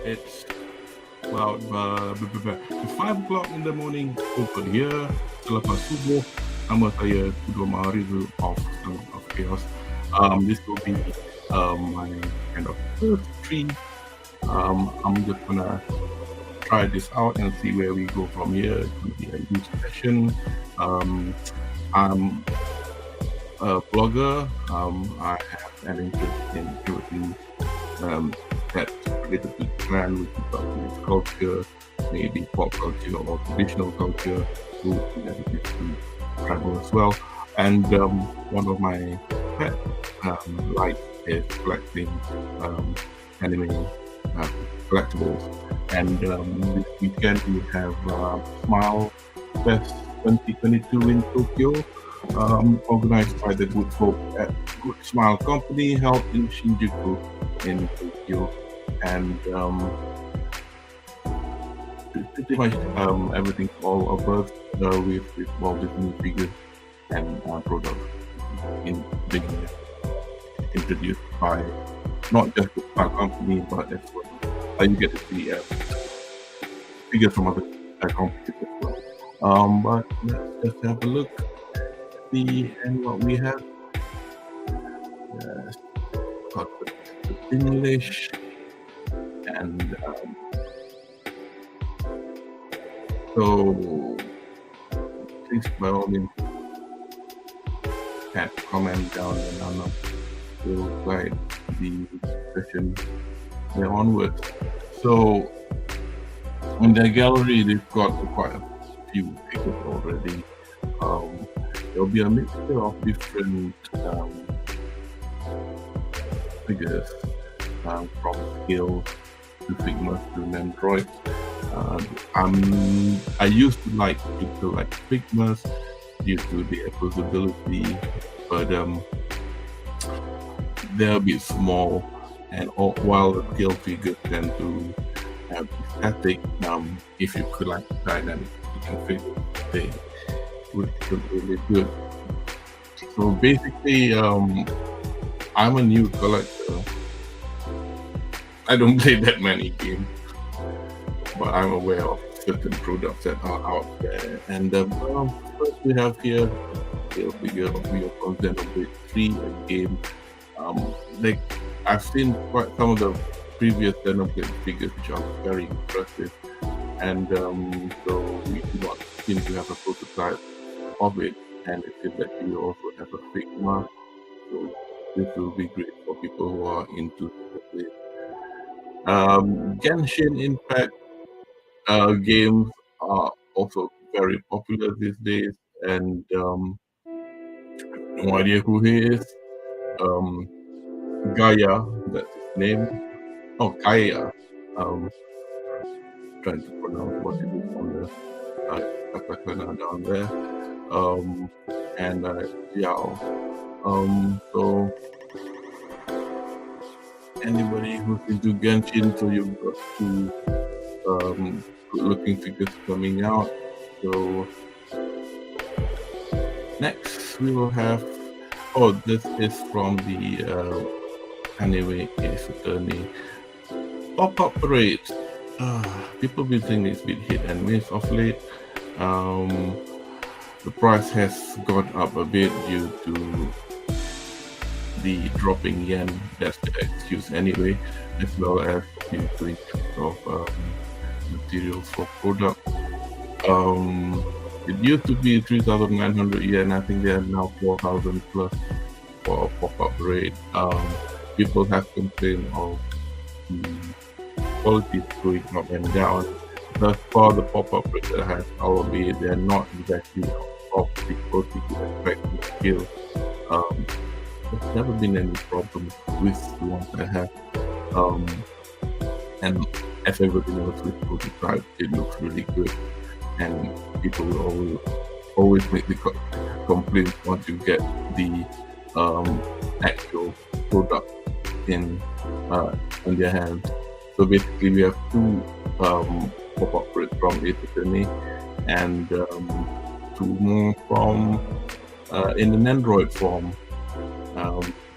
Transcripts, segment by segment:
It's about 5 o'clock in the morning over here. Selepas subuh, nama saya Kudo Maharizu of Son of Chaos. This will be my kind of first stream. I'm just gonna try this out and see where we go from here. It's gonna be a new session. I'm a blogger. I have an interest in everything that's related to Japan, which is about culture, maybe pop culture or traditional culture, food, related to travel as well. And one of my pet likes is collecting anime collectibles. And this weekend we have Smile Fest 2022 in Tokyo, organized by the good folk at Good Smile Company, held in Shinjuku in Tokyo. And pretty much everything all above with all these new figures and products in being introduced by not just the Smile Company, but as well you get to see figures from other companies as well. But let's just have a look, see and what we have. Got the English and so please by all means add comment down and I'll guide the session there onwards. So in the gallery they've got quite a few figures already. There'll be a mixture of different figures from scale to Figmas to Nandroid. I used to like Figmas due to the accessibility, but they're a bit small, and while the scale figures tend to have static, if you collect dynamic figures, they would look really good. So basically, I'm a new collector. I don't play that many games, but I'm aware of certain products that are out there. And first we have here the figure of Xenoblade 3, a game. Like I've seen quite some of the previous Xenoblade figures, which are very impressive, and so we do not seem to have a prototype of it, and it seems that you also have a Figma. So this will be great for people who are into the Genshin Impact games are also very popular these days, and no idea who he is. Gaia, that's his name. Oh, Gaia. Trying to pronounce what it is on the katakana down there. And Yao. So anybody who's into Genshin, so you've got two good-looking figures coming out. So next we will have. Oh, this is from the anime Ace Attorney pop-up parade. People been saying it's a bit hit and miss of late. The price has gone up a bit due to the dropping yen. That's the excuse anyway, as well as the increase of materials for product. It used to be 3,900 yen. I think they are now 4,000 plus for a pop-up rate. People have complained of the quality going up and down. Thus far, the pop-up rate that I have, albeit they're not exactly of the quality you expect to skill. There's never been any problems with the ones I have. And as everybody knows with prototype, it looks really good. And people will always make the complaints once you get the actual product in their hands. So basically, we have two pop-up rates from Ace Attorney and two more from in an Android form.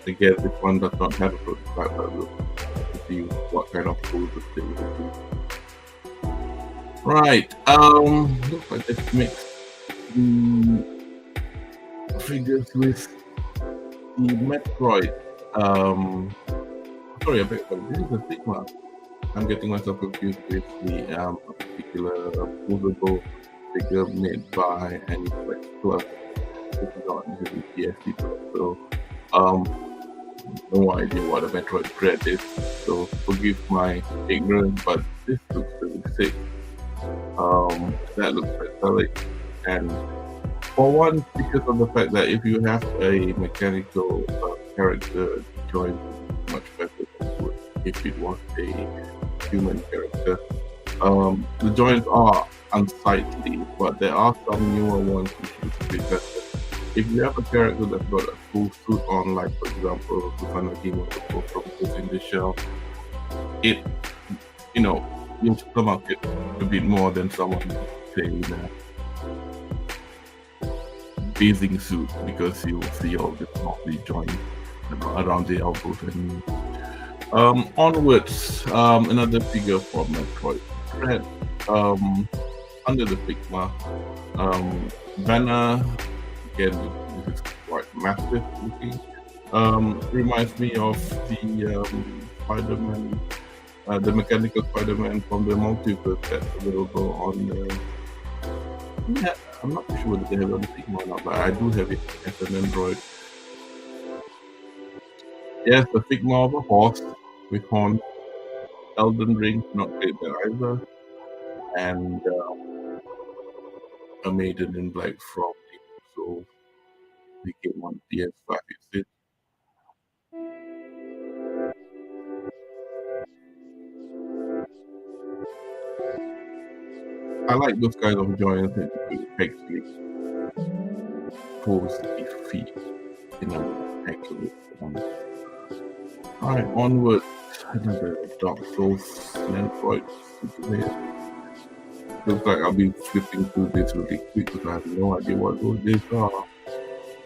Again, this one does not have a prototype, but we'll see what kind of poses they will do. Right. Looks like they've mixed the figures with the Metroid. Sorry, I beg your pardon. This is a Sigma. I'm getting myself confused with the particular movable figure made by Aniplex Plus. This is not using PSC Plus, so no idea what a Metroid Dread is. So forgive my ignorance, but this looks really sick. That looks metallic, and for one, because of the fact that if you have a mechanical character, joint is much better than it would if it was a human character. The joints are unsightly, but there are some newer ones which look a bit better. If you have a character that's got a full suit on, like for example, Kusanagi Motoko from Ghost in the Shell, it, you'll stomach it a bit more than someone, say, in a bathing suit, because you'll see all the lovely joints around the elbows and knees. Onwards, another figure from Metroid Dread, under the Figma. Banner, again, this is quite massive looking. Reminds me of the Spider-Man, the mechanical Spider-Man from the multiverse that's available on yeah, I'm not sure whether they have it on the Figma or not, but I do have it as an Android. Yes, the Figma of a horse with horns. Elden Ring, not great there either. And a Maiden in Black from so the game on PS5 is it. I like those kind of joints that you could actually pose the feet in a accurate form. Alright, onward. Another Dark Souls Android. Looks like I'll be flipping through this really quick because I have no idea what these are.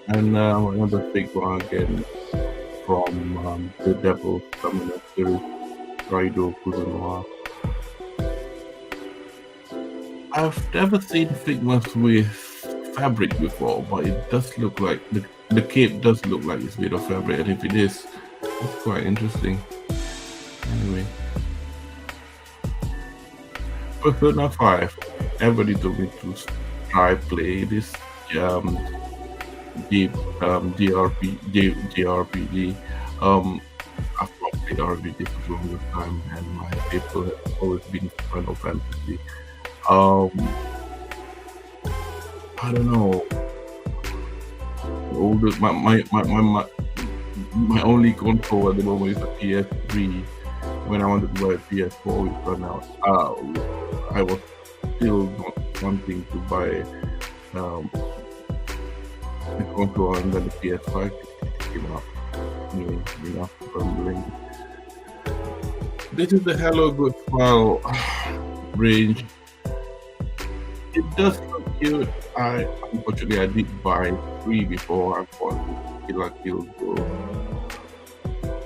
And another big one again from the Devil Summoner series, Raido Kuzunoha. I've never seen Figmas with fabric before, but it does look like the cape does look like it's made of fabric, and if it is, it's quite interesting. Anyway, Persona 5. Everybody told me to try play this JRPG. I've not played RPG for a long time, and my people have always been Final Fantasy. I don't know. Older, my only console at the moment is a PS3. When I wanted to buy a PS4, it ran out. I was still not wanting to buy the console, and then the PS5 came out. Bundling. This is the Hello Good File range. It does look cute. Unfortunately I did buy 3 before I bought Killer Kill Go.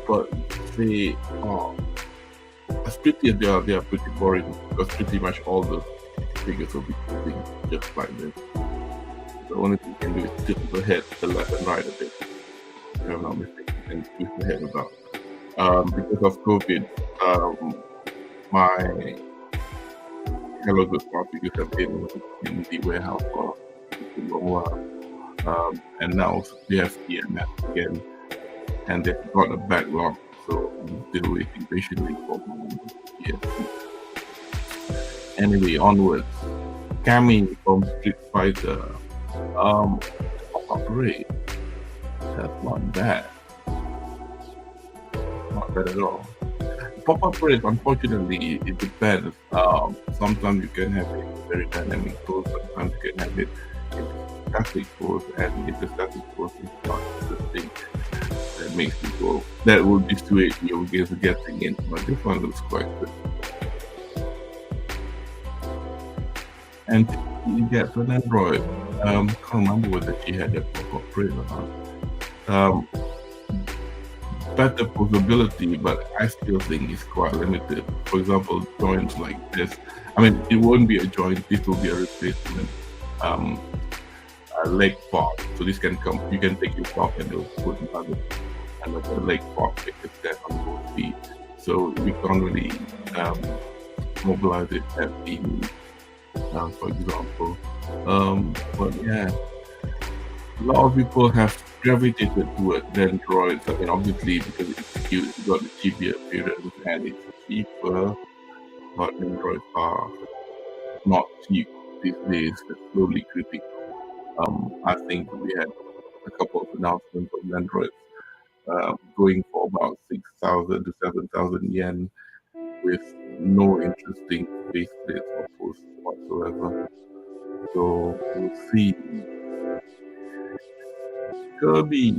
But they are, as pretty as they are pretty boring, because pretty much all the figures will be looking just like this. The only thing you can do is tilt the head to the left and right a bit, if I'm not mistaken, and twist the head about. Because of COVID, my Hello Good File figures have been in the warehouse for a long while. And now they have EMF again, and they've got a backlog, so I'm still waiting patiently for PSP. Anyway, onwards. Cammy from Street Fighter. Operate. That's not bad. Not bad at all. Pop-up race, unfortunately, it depends. Sometimes you can have a very dynamic pose, sometimes you can have it in a static pose, and if the static pose is not the thing that makes you go, that will dissuade you against getting in. But this one looks quite good. And you get an Android. Can't remember whether she had a pop-up race or not. better possibility, but I still think it's quite limited. For example, joints like this. I mean, it won't be a joint. This will be a replacement um, a leg part. So this can come. You can take your top and they'll put another leg part that can stand on both feet. So we can't really um, mobilize it at the for example. But yeah, a lot of people have gravitated toward the Androids. I mean, obviously because it's cute, it's got the cheaper appearance and it's cheaper. But Androids are not cheap these days. They're slowly creeping. I think we had a couple of announcements of Androids going for about 6,000 to 7,000 yen with no interesting facelifts or posts whatsoever. So we'll see. Kirby,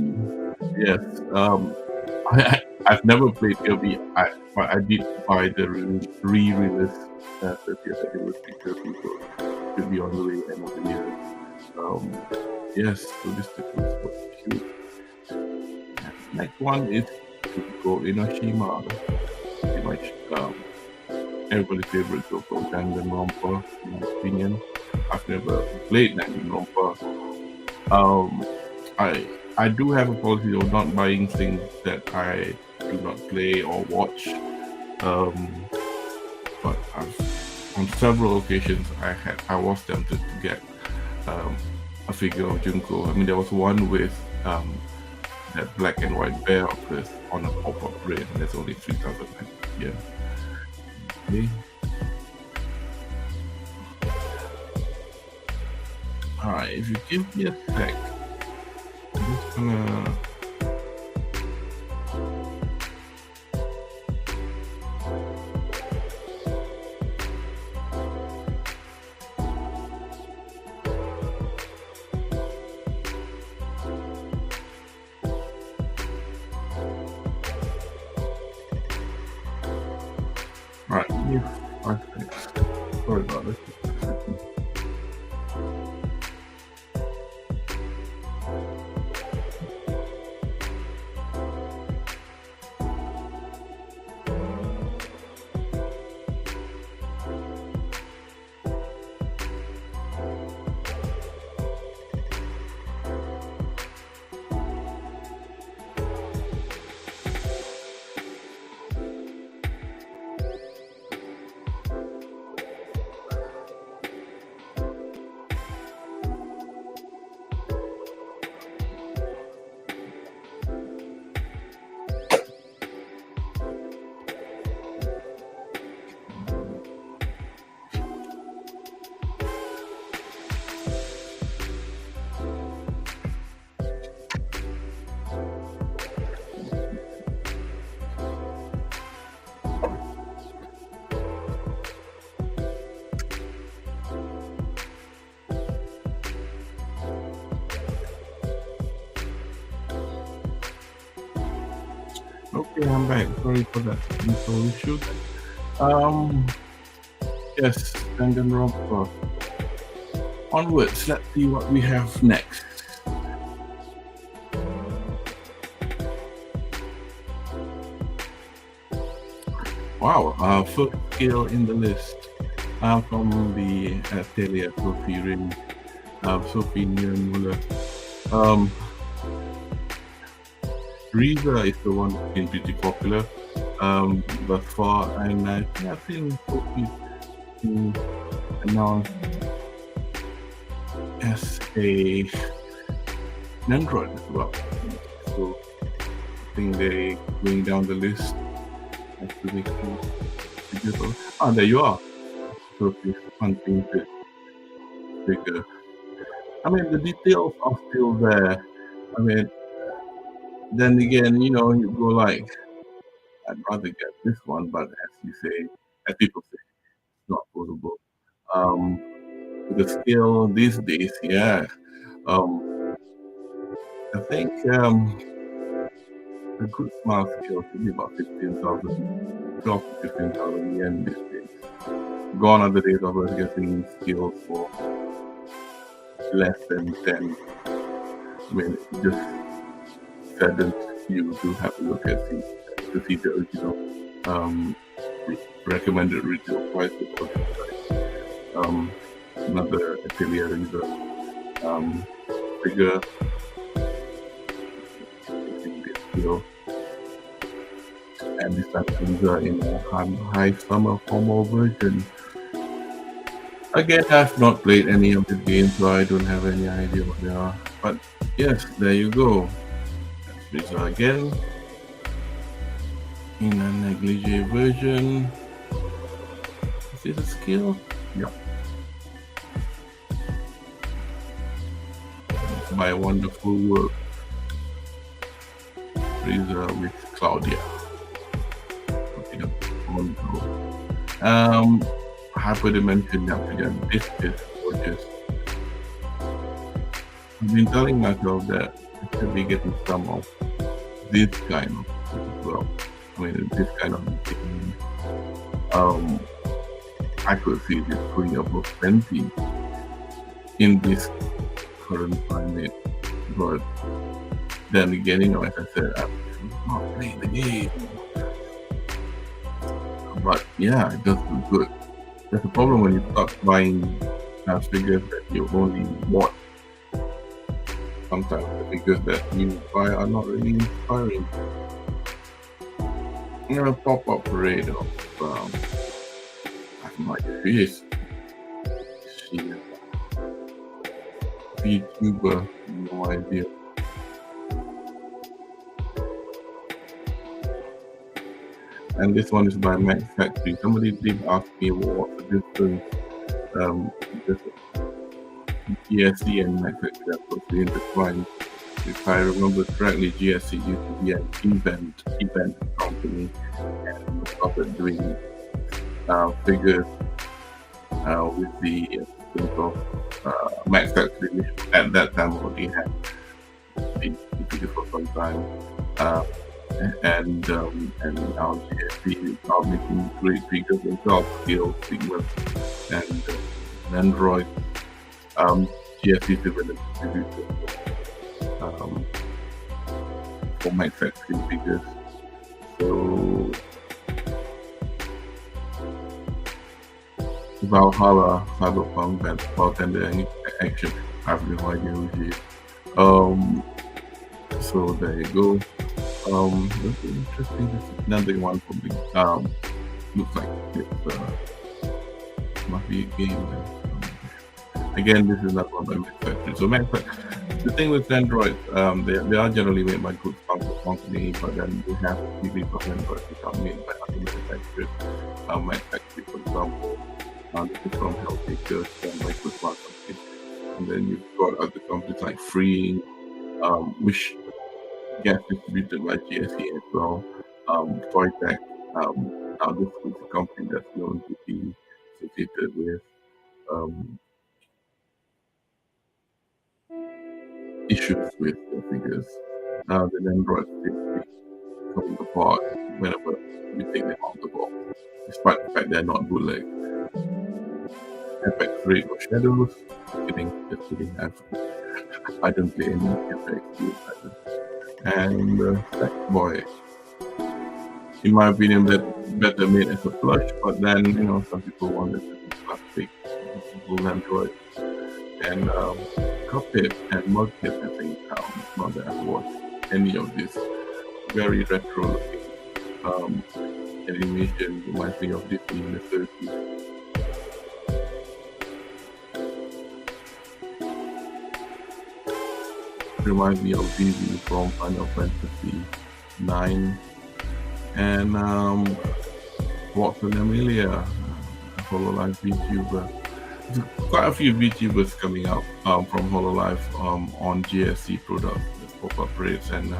yes. I've never played Kirby. But I did buy the re-release 30th anniversary Kirby, so it should be on the way end of the year. Yes, so this looks so cute. Next one is Go Inoshima. Pretty much everybody's favorite Go Danganronpa, in my opinion. I've never played Danganronpa. I do have a policy of not buying things that I do not play or watch. But on several occasions I was tempted to get a figure of Junko. I mean, there was one with that black and white bear with on a pop-up ring. That's only 3,000 yen. Okay. Alright, if you give me a sec, I'm just gonna Alright, give 5 seconds. Sorry about this. Okay, I'm back. Sorry for that intro issue. Yes, Danganronpa. Onwards, let's see what we have next. Wow, first skill in the list from the Atelier Sophie Rin, Sophie Nierenmuller. Riza is the one that's been pretty popular thus far, and I think I've seen Sophie announced as an Android as well. So I think they're going down the list as to make sure. Ah, there you are. Sophie's unpainted figure. I mean, the details are still there. I mean, then again, you know, you go like, I'd rather get this one, but as people say, it's not possible. With the scale these days, yeah. I think a good smart scale should be about 15,000, 12 to 15,000 yen these days. Gone are the days of us getting skills for less than 10. I mean, it just saddens you do have a look at to see the original um, recommended retail prices for this site. Another affiliate user figure using this skill, and this time user in a high summer formal version. Again, I've not played any of these games, so I don't have any idea what they are. But yes, there you go. That's Visa again in a negligee version. Is this a skill? Yep. My wonderful work. Freezer with Claudia. Okay, hyperdimension again. This is gorgeous. I've been telling myself that I should be getting some of this kind of as well. I mean, this kind of thing. I could see this going above 20 in this current climate, but then again, like I said, I'm not playing the game. But yeah, it does look good. There's a problem when you start buying figures that you only bought. Sometimes the figures that you buy are not really inspiring. Pop-up parade of my face. She VTuber, no idea. And this one is by Max Factory. Somebody did ask me what the difference GSC and Max Factory are closely intertwined. If I remember correctly, GSC used to be an event company and started doing figures with the assistance of Max Factory, which at that time already had been figures for some time. And now GSC are making great figures themselves, Scale, Figma, and Android. GSC is a distributor for manufacturing figures. So Valhalla, Cyberpunk, and Bartender Action. I have no idea who she is. So there you go. That's interesting. This is another one for me. Looks like it must be a game. Again, this is not one by manufacturers. So the thing with Android, they are generally made by good company, but then we have TV of Android which are made by other manufacturers. Manufacturers, for example, this is from Helltakers and Microsoft companies. And then you've got other companies like Freeing, which gets distributed by GSE as well. Toytech, now this is a company that's known to be associated with issues with the figures. The Android seems coming apart whenever we take them out the box, despite the fact they're not bootleg. FX Ray or Shadows. Just kidding. I don't play any FX. And Sackboy, in my opinion, better made as a plush, but then some people wanted to be plastic, Google Android, and Cuphead and Mughead. I think not that I've watched any of this very retro looking animation. Reminds me of Disney in the 30s. Reminds me of Vivi from Final Fantasy 9 and Watson Amelia, HoloLive VTuber. There's quite a few VTubers coming out from HoloLive on GSC products, pop-up rates and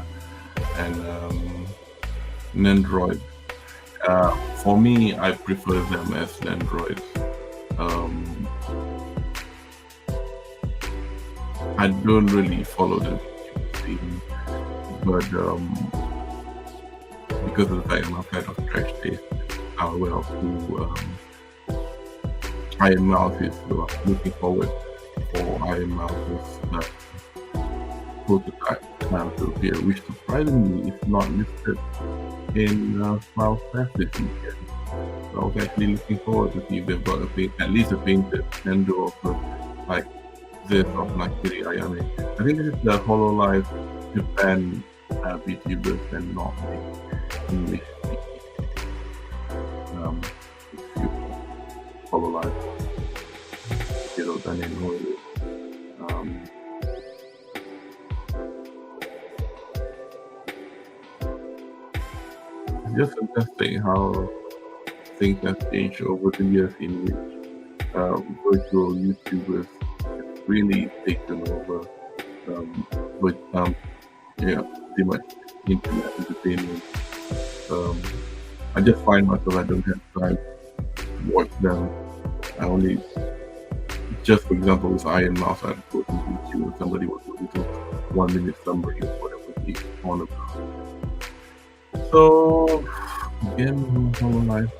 Android. For me, I prefer them as Androids. I don't really follow the scene, but because of the fact I'm kind of trash taste, I'm aware of who Iron Mouse is, so I'm looking forward for Iron Mouse's prototype to appear, which surprisingly is not listed in Smile Fest this weekend. So I was actually looking forward to see if they've got at least a painted Nendo of like this of Nakiri Ayame. I think this is the HoloLive Japan VTubers and not the English HoloLive. It's just fantastic how things have changed over the years in which virtual YouTubers have really taken over pretty much internet entertainment. I just find myself I don't have time to watch them. I only, just for example, with Iron Mouse, I'd go to YouTube and somebody would do a little 1 minute summary of whatever he's on about. So, again, HoloLive.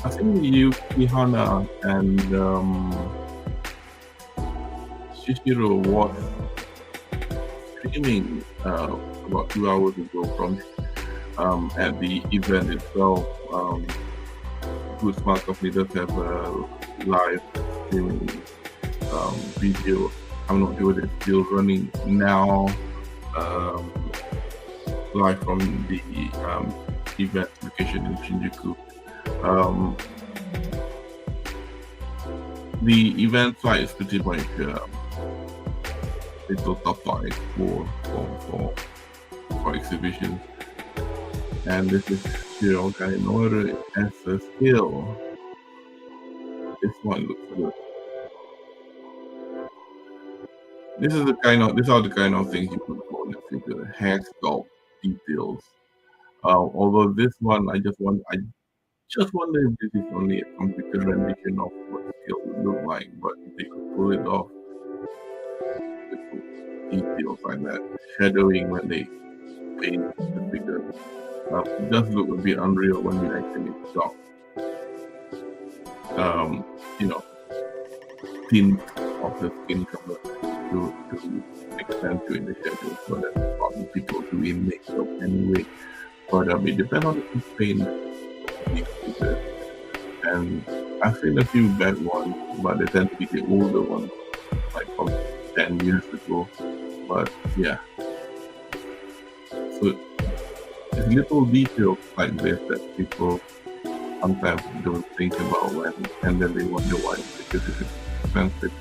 I think Yuki Hana and Shishiro was streaming about 2 hours ago from at the event itself. Good Smart Company does have a live streaming video. I'm not sure whether it's still running now, live from the event location in Shinjuku. The event site is pretty much little top for exhibition, and this is Shiroga in order as a skill. This one looks good. These are the kind of things you put on the figure, hair sculpt details. Although this one, I just wonder if this is only a computer rendition of what the skill would look like, but if they could pull it off, details like that, shadowing when they paint the figure. It does look a bit unreal when you actually stop. Tint of the skin color to accentuate the shadows, but that's probably people do in makeup anyway. But it depends on the paint. And I've seen a few bad ones, but they tend to be the older ones, like from 10 years ago. But yeah, so it's little details like this that people sometimes don't think about and then they wonder why, because it's expensive.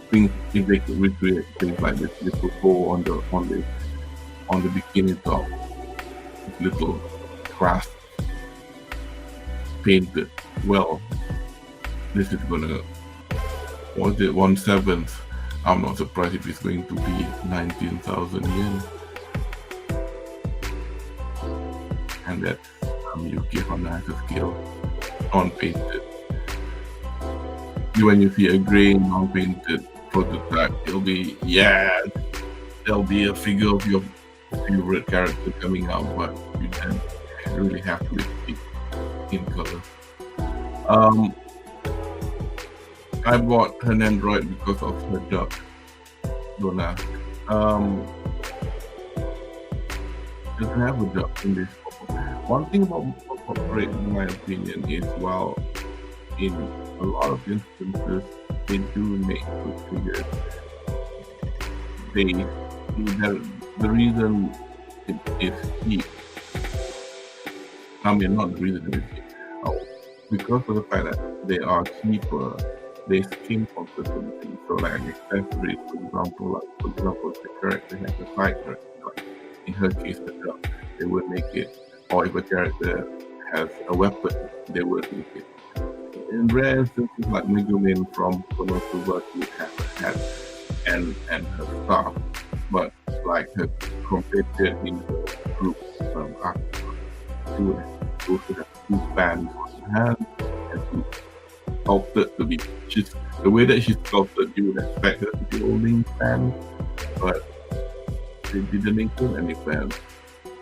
Things, if they could recreate things like this, they could go on the beginning top, little craft painted. Well, this is gonna, was it 1/7? I'm not surprised if it's going to be 19,000 yen. And that's Yuki Hana as a skill, non-painted. When you see a grey non-painted prototype, there'll be a figure of your favorite character coming out, but you then really have to be in color. I bought an Android because of her duck. Don't ask. Doesn't have a duck in this pop-up. One thing about pop-up rate, in my opinion, is while in a lot of instances they do make good figures, the reason it is cheap. I mean, not the reason it is cheap. Because of the fact that they are cheaper, they skim on certain things. So like accessories, for example, if the character has a side character, like in her case the duck, they would make it. Or if a character has a weapon, they would make it. In rare instances like Megumin from Konosuba, she would have a hat and her staff. But like her competitor in the group, she would also have 2 fans on her hand, and she sculpted to be the way that she's sculpted, you would expect her to be holding fans, but they didn't include any fans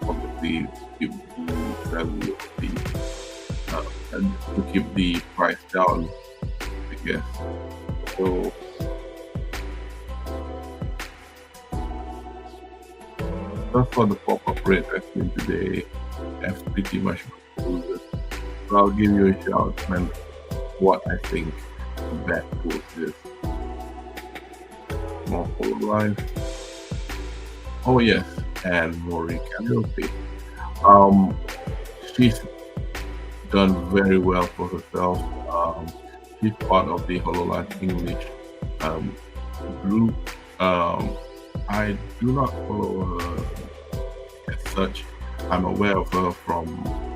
on the obviously keep the value of the and to keep the price down, I guess. So that's for the pop-up rate I've seen today. That's pretty much what it is. So I'll give you a shout and what I think that post is. More whole life. Oh yes, and Mori Karaoke. Um, she's done very well for herself. She's part of the HoloLive English um, group. Um, I do not follow her as such. I'm aware of her from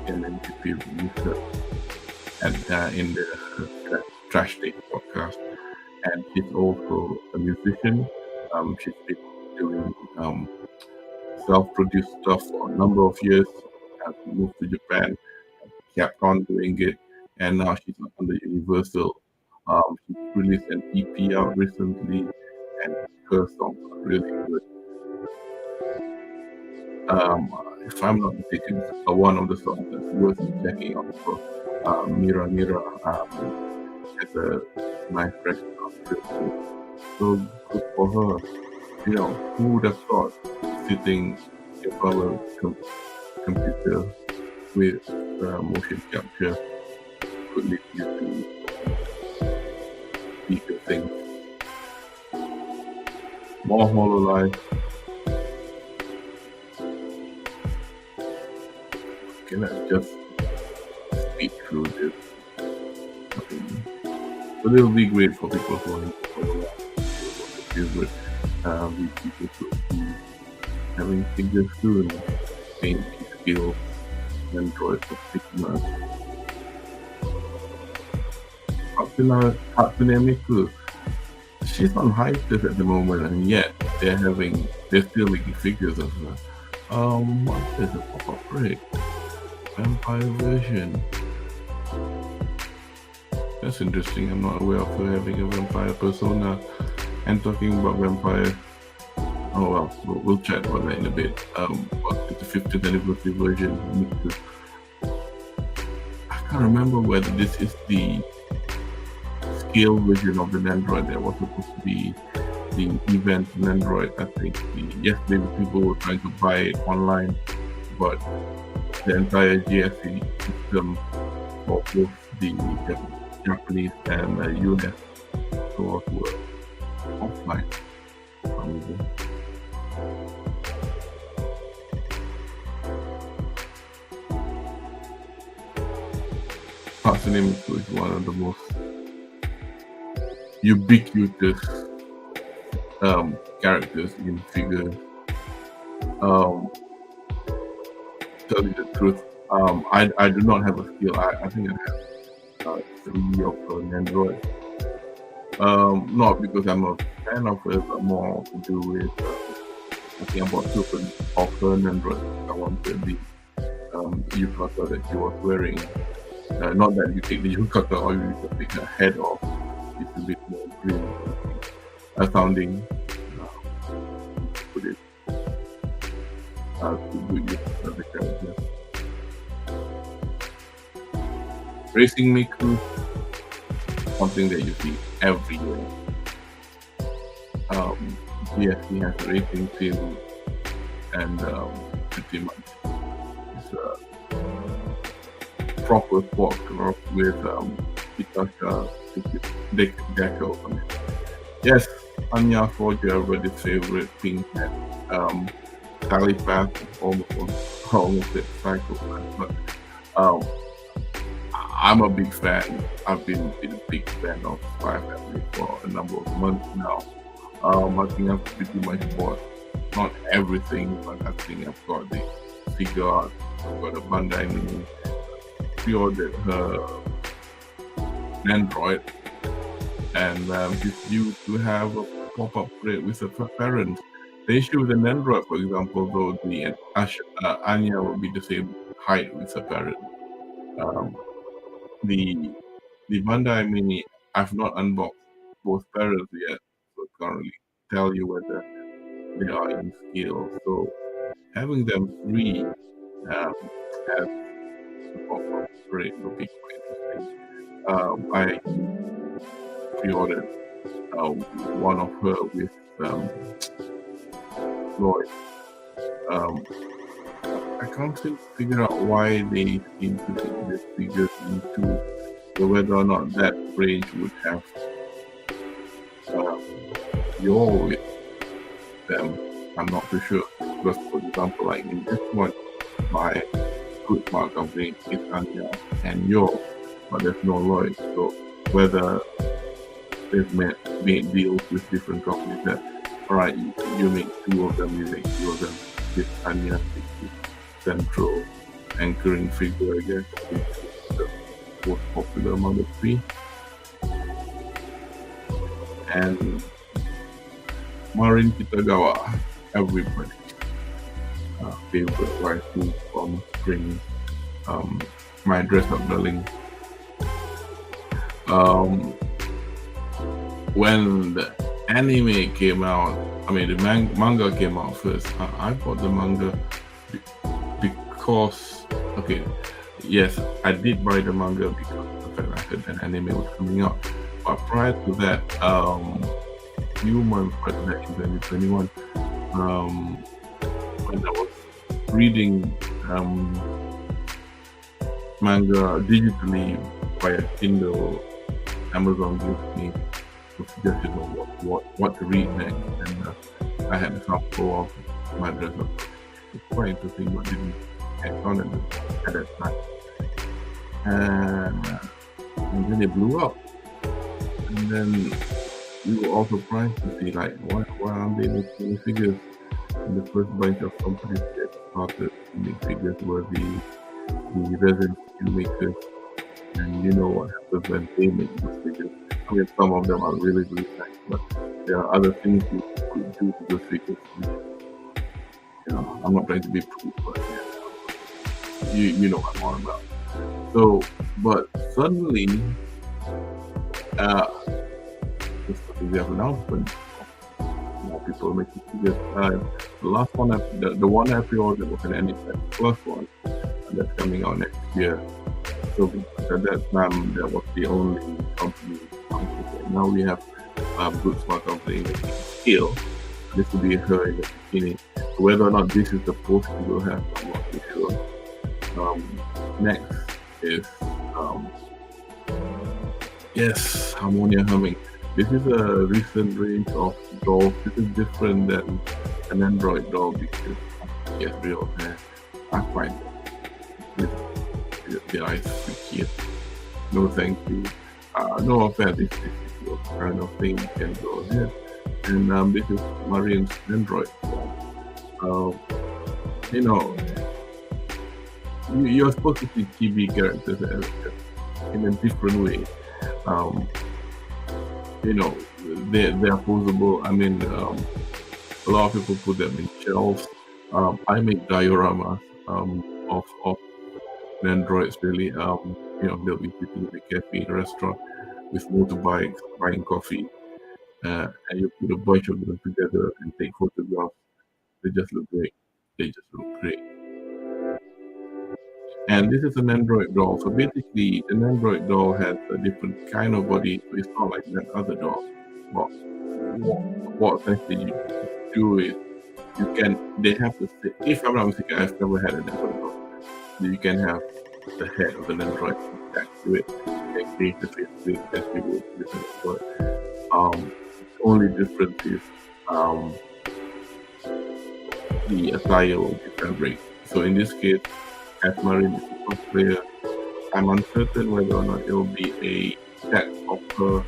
an interview research and in the Trash Day podcast. And she's also a musician. She's been doing self-produced stuff for a number of years. Has moved to Japan, kept on doing it, and now she's on the Universal. She released an EP out recently, and her songs are really good. If I'm not mistaken, one of the songs that's worth checking out for Mira Mira has a nice record of it. So good for her. You know, who would have thought sitting in front of a computer with motion capture could lead you to deeper things. More HoloLive. Okay, let's just speed through this. But it'll be great for people who are into HoloLive. It would be people to be having figures soon. Paint skills, Android for Figma. Hatsune Miku, she's on hiatus at the moment, and yet they're still making figures of her. What is a pop-up break? Vampire version. That's interesting. I'm not aware of her having a vampire persona. And talking about vampire. Oh well, we'll chat about that in a bit. But it's the 50th anniversary version. I can't remember whether this is the scale version of the Android that was supposed to be the event in Android. I think yesterday people were trying to buy it online, but the entire GSC system for both the Japanese and US stores were offline. Hatsune Miku is one of the most ubiquitous characters in figures. Tell you the truth, I do not have a skill. I think I have 3 of an Android. Not because I'm a fan of it, but more to do with I think I bought 2 of an Android. I wanted the yukata that she was wearing. Not that you take the yukata or you just take her head off. It's a bit more green sounding. Put it to good use of the character. Racing Miku, something that you see every year. GSC has a racing team, and pretty much it's a proper sport club with Itasha Deco on it. Yes, Anya Forger, everybody's favorite pink hat. Talipath, almost a psychopath, but I'm a big fan. I've been a big fan of Spy Family for a number of months now. I think I've pretty much bought not everything, but I think I've got the figure art, I've got a Bandai Mini, pre-ordered her Android, and she's due to have a pop-up plate with her parents. The issue with an Android, for example, though, the Anya will be the same height with her parent. The Bandai Mini, I've not unboxed both parents yet, so I can't really tell you whether they are in scale. So having them free um, has the pop-up parade will be quite interesting. I pre-ordered one of her with um, Lloyd. Um, I can't seem to figure out why they seem to make this figures into, so whether or not that range would have um, your with them. I'm not too sure. Because, for example, like in this one, my good smart company is Anya and Yo, but there's no Lloyd. So whether they've made deals with different companies that, all right, you make two of them, you make two of them. This Anya takes this central anchoring figure, I guess, which is the most popular among the three. And Marin Kitagawa, everybody favorite waifu from Spring, my dress up darling. When the anime came out, I mean the manga came out first. I bought the manga because, okay, yes, I did buy the manga because of the fact I heard an anime was coming out. But prior to that, few months prior to that in 2021, when I was reading manga digitally via Kindle, Amazon gave me a suggestion of what to read next, and I had a sample of my dress up. It's quite interesting, but didn't get on at that time. And then it blew up. And then we were all surprised to see, like, why aren't they making any figures? And the first bunch of companies that started to make figures were the resin makers. And you know what happens when they make those figures. I mean, some of them are really, really nice, but there are other things you could do to those figures. Which, you know, I'm not trying to be proof, but yeah, you know what I'm on about. So, but suddenly, we have announcement. More people making figures. The last one, the one I pre-ordered was an Anytime Plus one, and that's coming out next year. So at that time, that was the only company. Now we have Good Smart Company making scale. This will be her in the beginning. Whether or not this is the post we will have, I'm not too sure. Next is yes, Harmonia Humming. This is a recent range of dolls. This is different than an Android doll because yes, real hair. I find the eyes freaky. No thank you. No offense, this is your kind of thing, you can go ahead. And this is Marian's Android. You know, you're supposed to see chibi characters in a different way. You know, they're posable. I mean, a lot of people put them in shelves. I make dioramas of androids, really. You know, they'll be sitting in a cafe, in a restaurant with motorbikes, buying coffee, and you put a bunch of them together and take photographs. They just look great. They just look great. And this is an Android doll. So basically, an Android doll has a different kind of body. So it's not like that other doll. But what essentially you do is they have to sit. If I'm not mistaken, I've never had an Android doll. You can have the head of an Android attached to it and create the face of it as you would with an Android. Only difference is the attire will be fabric. So in this case, as Marin is a cosplayer, I'm uncertain whether or not it will be a set of her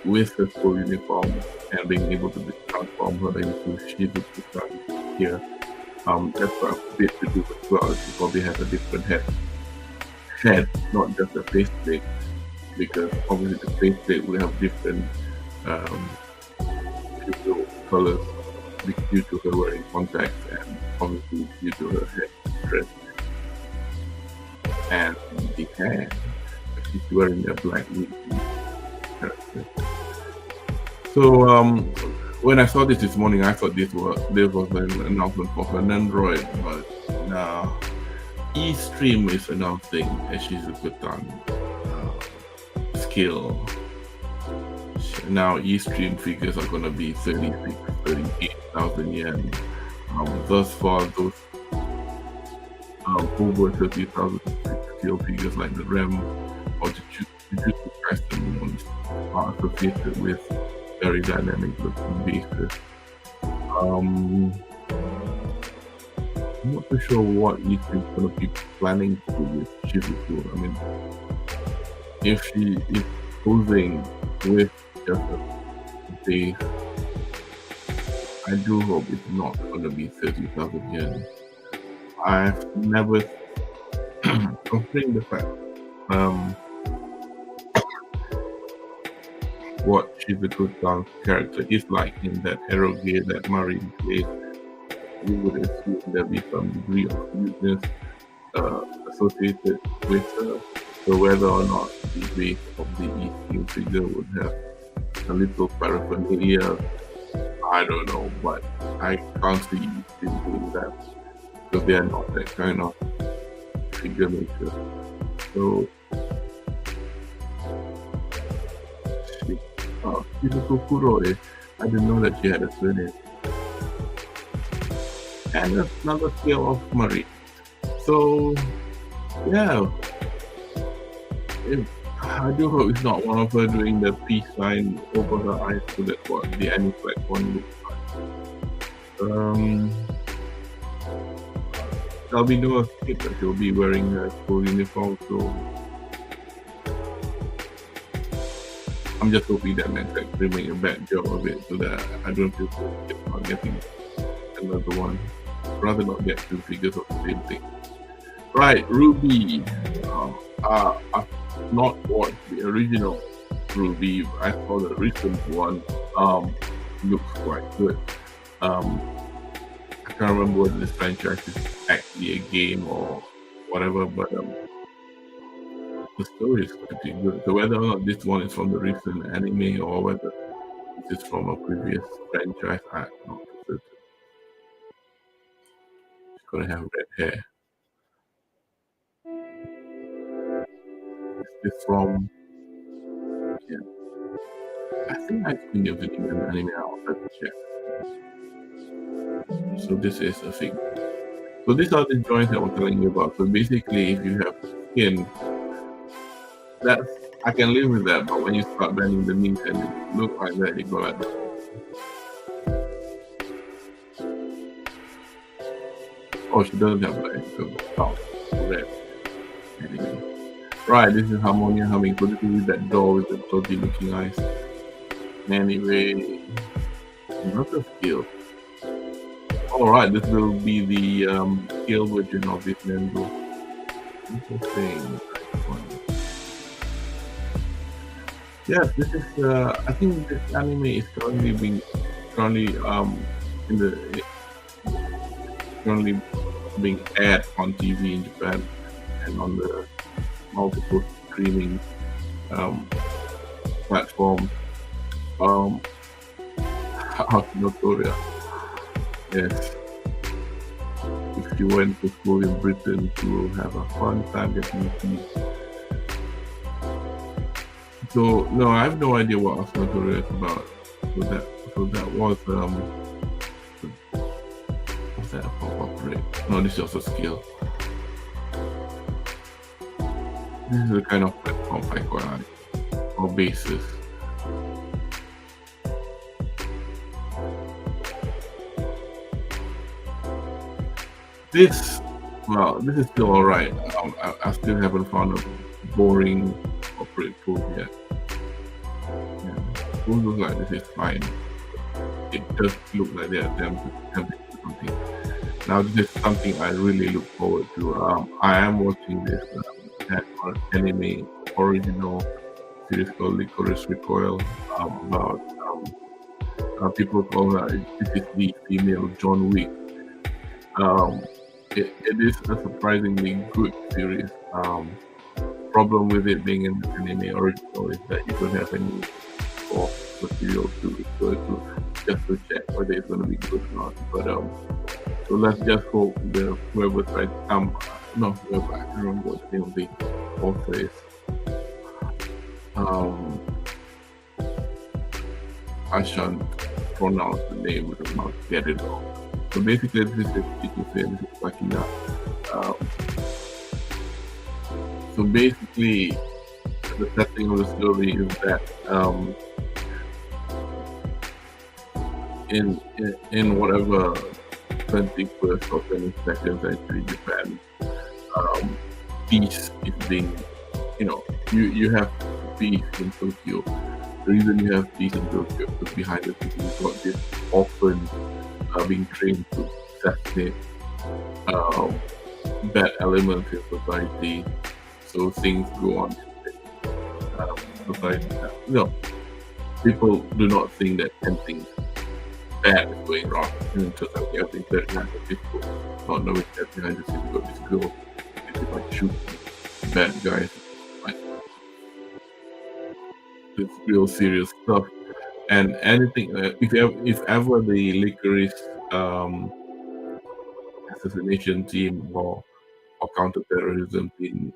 with her full uniform and being able to transform her into Shinjuku here. That's got a bit to do as well. She probably has a different head, not just a faceplate, because obviously the faceplate will have different colors due to her wearing contacts and obviously due to her head dress. And the hair, she's wearing a black wig character. So When I saw this morning, I thought this was an announcement for an Android, but no. eStream is another thing that she's a good on skill. Now eStream figures are gonna be 36, 38,000 yen. Thus far, those over 30,000 skill figures like the REM or the Jujutsu Kaisen ones are associated with very dynamic looking bases. I'm not too sure what eStream's gonna be planning to do with Shizuku. I mean, if she is posing with just a base, I do hope it's not gonna be 30,000 yen. I've never, considering the fact what Shizuku-san's character is like in that eroge that Marin plays, you would assume there'd be some degree of cuteness associated with her. So whether or not the base of the eStream figure would have a little paraphernalia, I don't know, but I can't see eStream doing that because they are not that kind of figure maker. So Shizuku Kuroe, I didn't know that she had a surname. And another skill of Marie. So yeah, I do hope it's not one of her doing the peace sign over her eyes so that's what the Aniflex one looks like. There'll be no escape that she'll be wearing her school uniform, so I'm just hoping that manufacturer make a bad job of it so that I don't feel so about getting another one. I'd rather not get two figures of the same thing. Right, Ruby. I've not watched the original Ruby. I saw the recent one. Looks quite good. I can't remember whether this franchise is actually a game or whatever, but the story is pretty good. So whether or not this one is from the recent anime or whether this is from a previous franchise, I'm not certain. She's gonna have red hair. Is this from? Yeah, I think I've seen the video in anime. I'll have to check. So this is a thing. So these are the joints I was telling you about. So basically, if you have skin, that's I can live with that. But when you start bending the knees and it look like that, you go like that. Oh, she doesn't have that. So red. Anyway. Right, this is Harmonia humming. So this is that doll with the dodgy looking eyes. Anyway, another skill. Alright, this will be the skill version of this Nendo. Interesting. Yes, this is I think this anime is currently being aired on TV in Japan and on the multiple streaming platforms. Notoria. Yes. If you went to school in Britain, you will have a fun time getting teeth. So no, I have no idea what Notoria is about. So that was that a pop-up break? No, this is also a skill. This is the kind of platform I quite like, or basis. This is still alright. I still haven't found a boring corporate food yet. Yeah, food looks like this is fine. It does look like they're attempting to do something. Now this is something I really look forward to. I am watching this anime original series called Licorice Recoil about people call her this is the female John Wick. It is a surprisingly good series. Problem with it being an anime original is that you don't have any source material to refer to. just to check whether it's going to be good or not. But so let's just hope the whoever tried no whoever, I can't remember what the name of the author is. I shan't pronounce the name because I'll get it wrong. So basically, this is this is backing up. So basically, the setting of the story is that in whatever 21st or 22nd century Japan, peace is being, you have peace in Tokyo. The reason you have peace in Tokyo is behind the scenes you've got this orphans being trained to assassinate bad elements in society. So things go on. Society, people do not think that anything bad is going wrong. And so everything very nice and peaceful. Not knowing that behind the scenes you've got this girl, it's like shooting bad guys, like this real serious stuff. And anything, if ever the licorice assassination team or counterterrorism team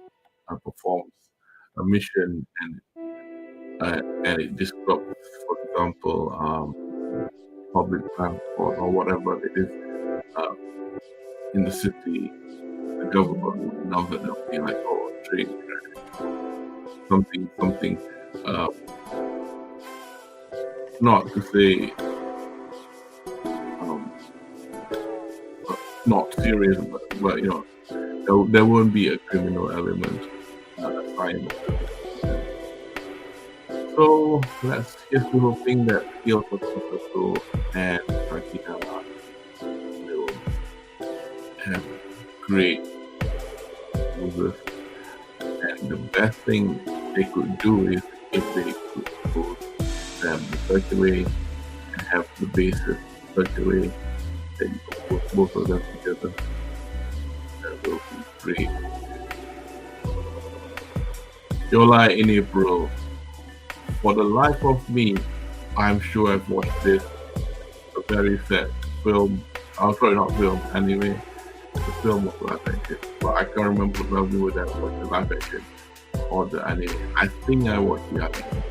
performs a mission and it disrupts, for example, public transport or whatever it is in the city, the government would know that they'll be like, oh, train something. Not to say not serious, but there won't be a criminal element assigned. So let's just be hoping that skills of Shinjuku and Akinawa will have great users. And the best thing they could do is if they could put them in such a way and have the basis in such a way that you can put both of them together. That will be great. July in April. For the life of me, I'm sure I've watched this. A very sad film. Sorry, not film, anime. The film was live action. But I can't remember whether I watched the live action or the anime. I think I watched the anime.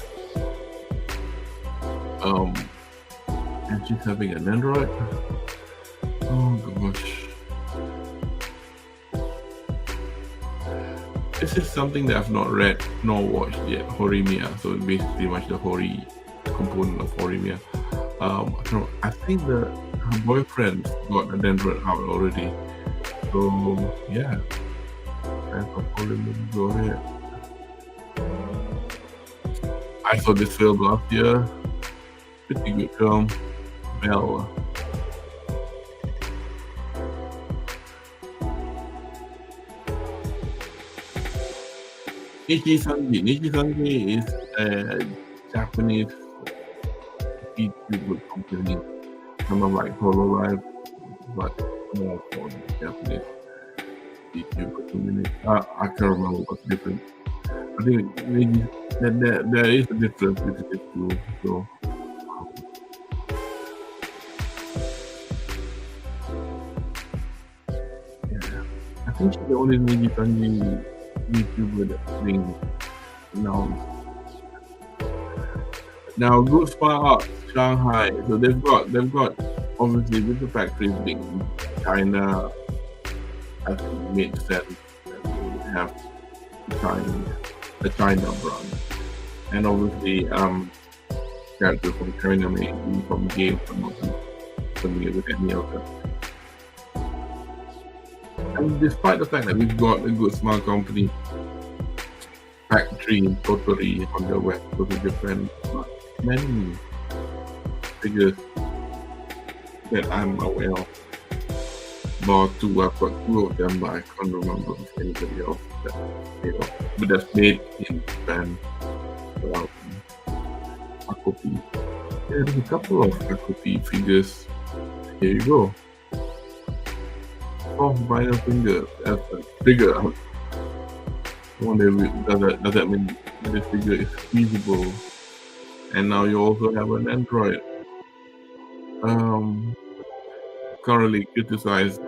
And she's having an android. Oh gosh. This is something that I've not read nor watched yet, Horimiya. So it's basically much the Hori component of Horimiya. I think her boyfriend got an android out already. So yeah, fans of Horimiya, go ahead. I saw this film last year. Pretty good film. Bell. Nichi-sanji is a Japanese YouTube company, kind of like Hololive, but more for the Japanese YouTube community. I can't remember what's different. I think maybe there is a difference between the two. So, yeah, I think she's the only Nichi-sanji YouTuber that's being announced. Now, Good Spy Arts, Shanghai. So they've got obviously with the factories being in China, I think it makes sense that they would have the China brand. And obviously characters from China may be from games, I'm not familiar with any of them. And despite the fact that we've got a Good Smile Company factory in Tottori on the west coast of Japan, not many figures that I'm aware of. Bar two, I've got two of them, but I can't remember if anybody else but that's made in Japan. Akopi. Yeah, there's a couple of Akopi figures. Here you go. Soft vinyl finger as a figure. I wonder does that mean this figure is feasible? And now you also have an android. um, currently criticize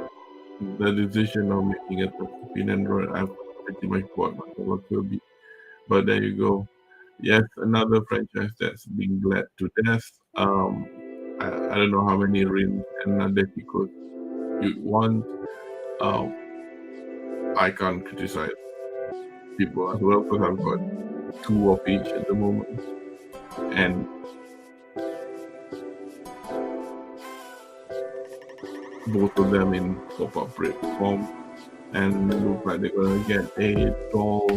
the decision of making a touchscreen Android. I've pretty much bought myself a Kirby. But there you go. Yes, another franchise that's being bled to death. I don't know how many rings and difficult you want. Um, I can't criticize people as well because I've got two of each at the moment, and both of them in pop-up rip form, and it looks like they're gonna get a doll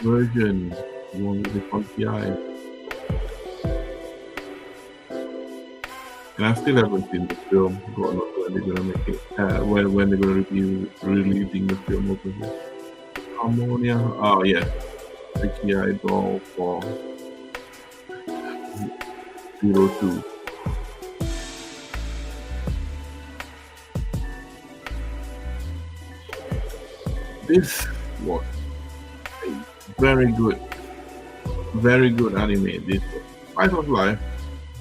version, one with the funky eyes. And I still haven't seen the film. God knows when they're gonna make it. When they're gonna be releasing the film over here. Harmonia. Oh yeah, Tricky Eye doll for 02. This was a very good anime. This was Spice of Life,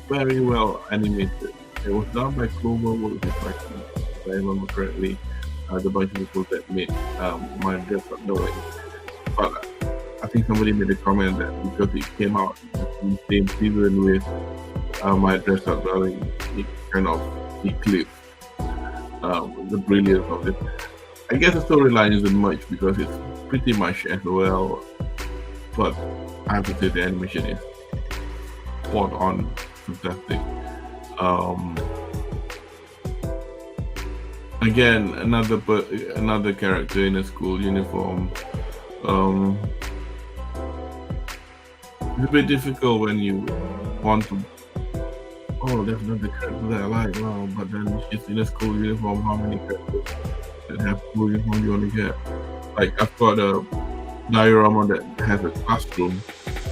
very well animated. It was done by Cloverworks, if I remember correctly. The bunch of people that made my dress up knowing. But I think somebody made a comment that because it came out in the same season with my dress up darling, it kind of eclipsed the brilliance of it. I guess the storyline isn't much because it's pretty much as well, but I have to say the animation is spot on, fantastic. Again, another character in a school uniform. It's a bit difficult when you want to. Oh, there's another character that I like. Wow, but then she's in a school uniform. How many characters that have school uniform you want to get? Like I've got a diorama that has a classroom.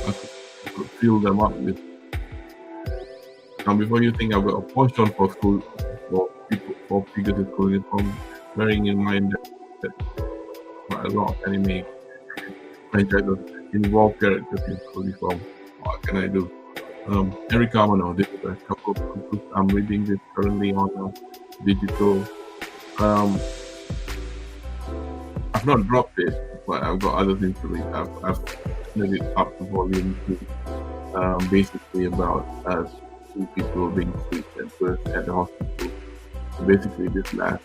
I could fill them up with. Now, before you think I've got a portion for school for people for figures in school uniform, bearing in mind that quite a lot of anime franchises involve characters in school uniform. What can I do? Eric Amano, this is a couple of books. I'm reading this currently on digital. I've not dropped it, but I've got other things to read. I've made it up to volume 2, basically about two people being sick at first at the hospital. So basically, this last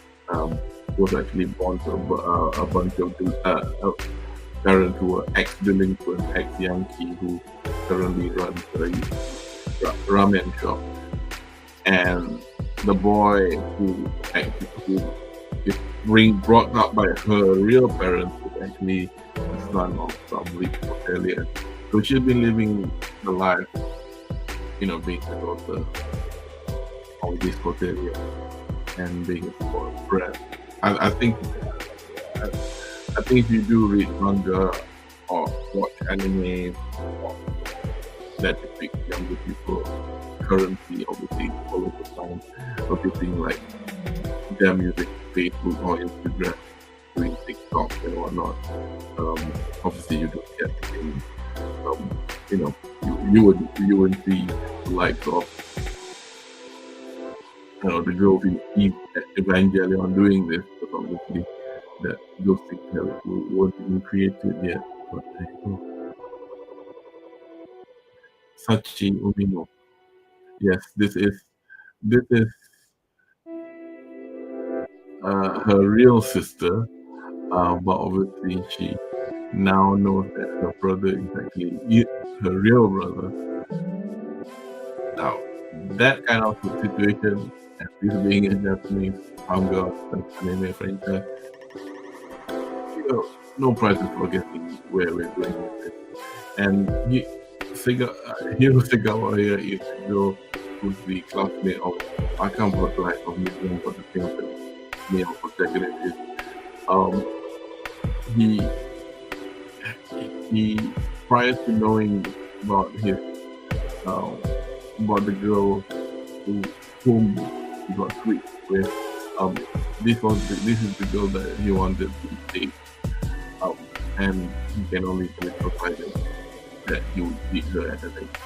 was actually born to a bunch of parents who were ex-delinquent, ex-Yankee who currently runs a ramen shop, and the boy who is brought up by her real parents is actually the son of some rich hotelier. So she's been living the life, being the daughter of this hotelier and being a spoiled brat. I think if you do read manga or watch anime or that depict younger people currently, obviously all of the time, focusing like them using Facebook or Instagram, doing TikTok and whatnot. Obviously you don't get any, you wouldn't see the likes of the girls in Evangelion doing this, but obviously that those things weren't even created yet. But there you go. Sachi Umino. Yes, this is her real sister, but obviously she now knows that her brother is actually her real brother. Now, that kind of situation, and this being a Japanese manga and anime franchise, no prizes for guessing where we're going with this. And Hiro Segawa here is the girl who's the classmate of, I can't put the life of Museum, but the thing of the male protagonist is, he prior to knowing about his about the girl whom he got switched with, this is the girl that he wanted to date, and he can only do it provided that he would beat her at the next.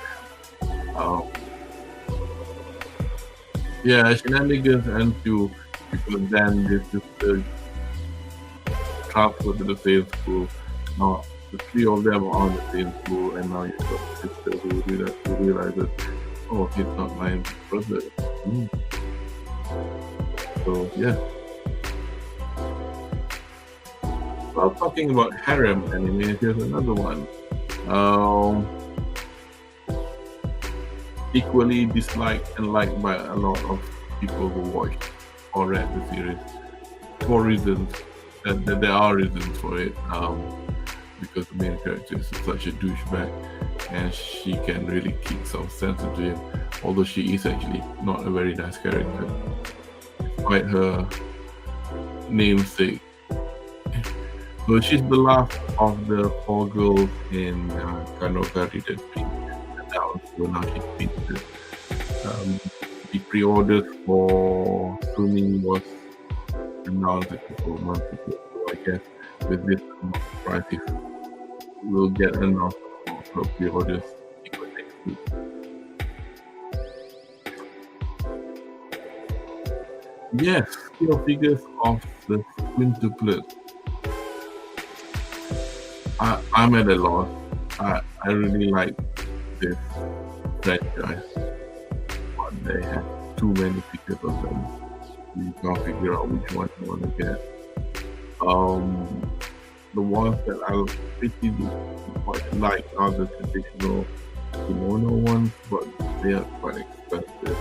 Yeah, shenanigans ensue because then this sister transfer to the same school. Now the three of them are on the same school, and now you've got a sister who realizes, oh, he's not my brother. Mm. So yeah. Well, talking about harem anime, here's another one. Um, Equally disliked and liked by a lot of people who watched or read the series for reasons. That there are reasons for it. Because the main character is such a douchebag, and she can really kick some sense into him. Although she is actually not a very nice character, despite her namesake. So she's the last of the four girls in Kanokari that being announced. So now she's featured. The pre-orders for Sumi was announced a couple of months ago. So I guess with this prices, we'll get enough for pre-orders next week. Yes, still figures of the quintuplet. I'm at a loss. I really like this franchise, but they have too many figures of them. You can't figure out which one you want to get. The ones that I pretty much like are the traditional kimono ones, but they are quite expensive.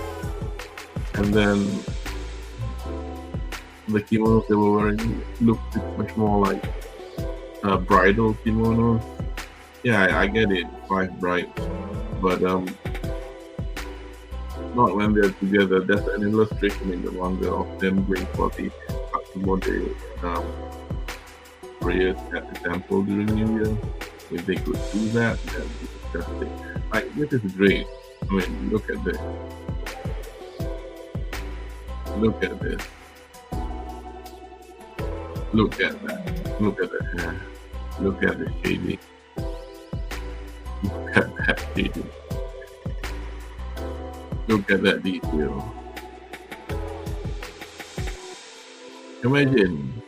And then the kimonos they were wearing looked much more like bridal kimonos. Yeah, I get it, 5 brides, but not when they're together. There's an illustration in the manga of them going for the Hatsumode prayers at the temple during New Year. If they could do that, then it's just it. Like, this is great. I mean, look at this. Look at this. Look at that. Look at the hair. Look at the shading. Look at that shading. Look at that detail. Imagine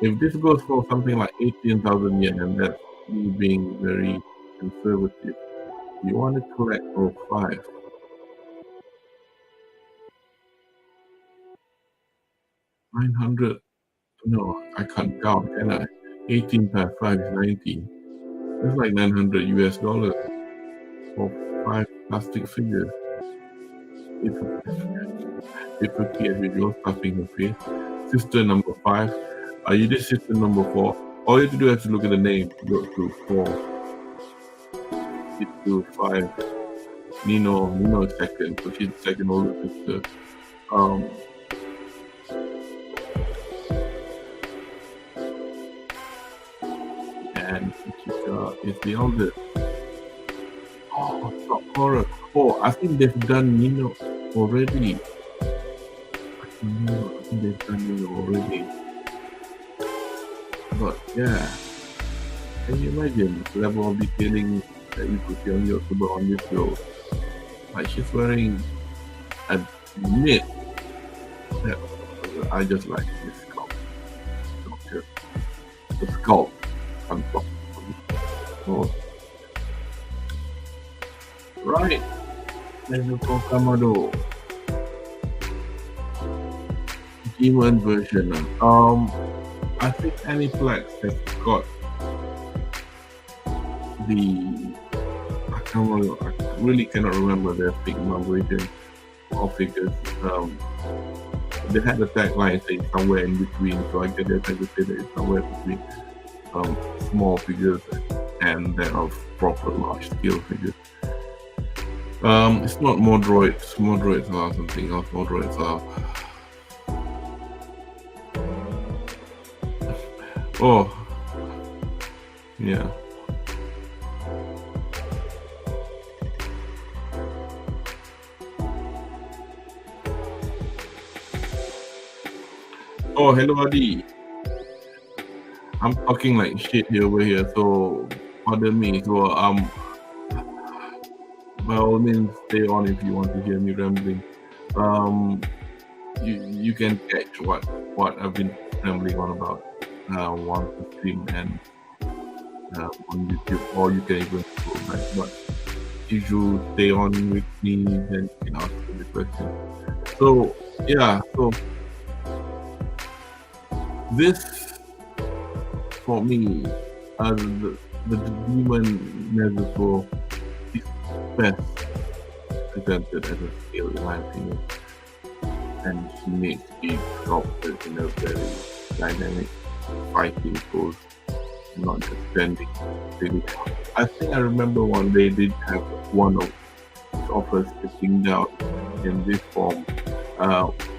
if this goes for something like 18,000 yen, and that's me being very conservative. You want to collect all 5. 900. No, I can't count, can I? 18 times 5 is 90. That's like 900 US dollars for 5 plastic figures. It's okay as usual, stuffing her face. Sister number 5. Are you this sister number 4? All you have to do is to look at the name. Go to 4. It's to 5. Nino is second, so she's the second older sister. And Ichika is the oldest. Oh, top horror. Oh, I think they've done Nino already. I think they've done Nino already. But yeah, can you imagine the level of detailing that you could see on YouTube on this girl? Like, she's wearing a knit. Yeah, I just like this sculpt. The sculpt on top. Oh. Right. Let's look for Kamado. Demon version. I think Aniplex has got the. I really cannot remember their Figma version of figures. They had a tagline saying somewhere in between, so I guess they're trying to say that it's somewhere between small figures and that of proper large scale figures. It's not more droids. More droids are something else. More droids are. Oh, yeah. Oh, hello, Adi. I'm talking like shit here over here, so pardon me. So, by all means, stay on if you want to hear me rambling. um, you can catch what I've been rambling on about once the stream and on YouTube, or you can even go back. But if you stay on with me, then you can ask me the question. So yeah, so this for me, the demon Nezuko is best presented as a skill in my opinion, and he needs to be sculpted in a very dynamic fighting pose, not just standing. Really. I think I remember one they did have one of his offers sitting down in this form.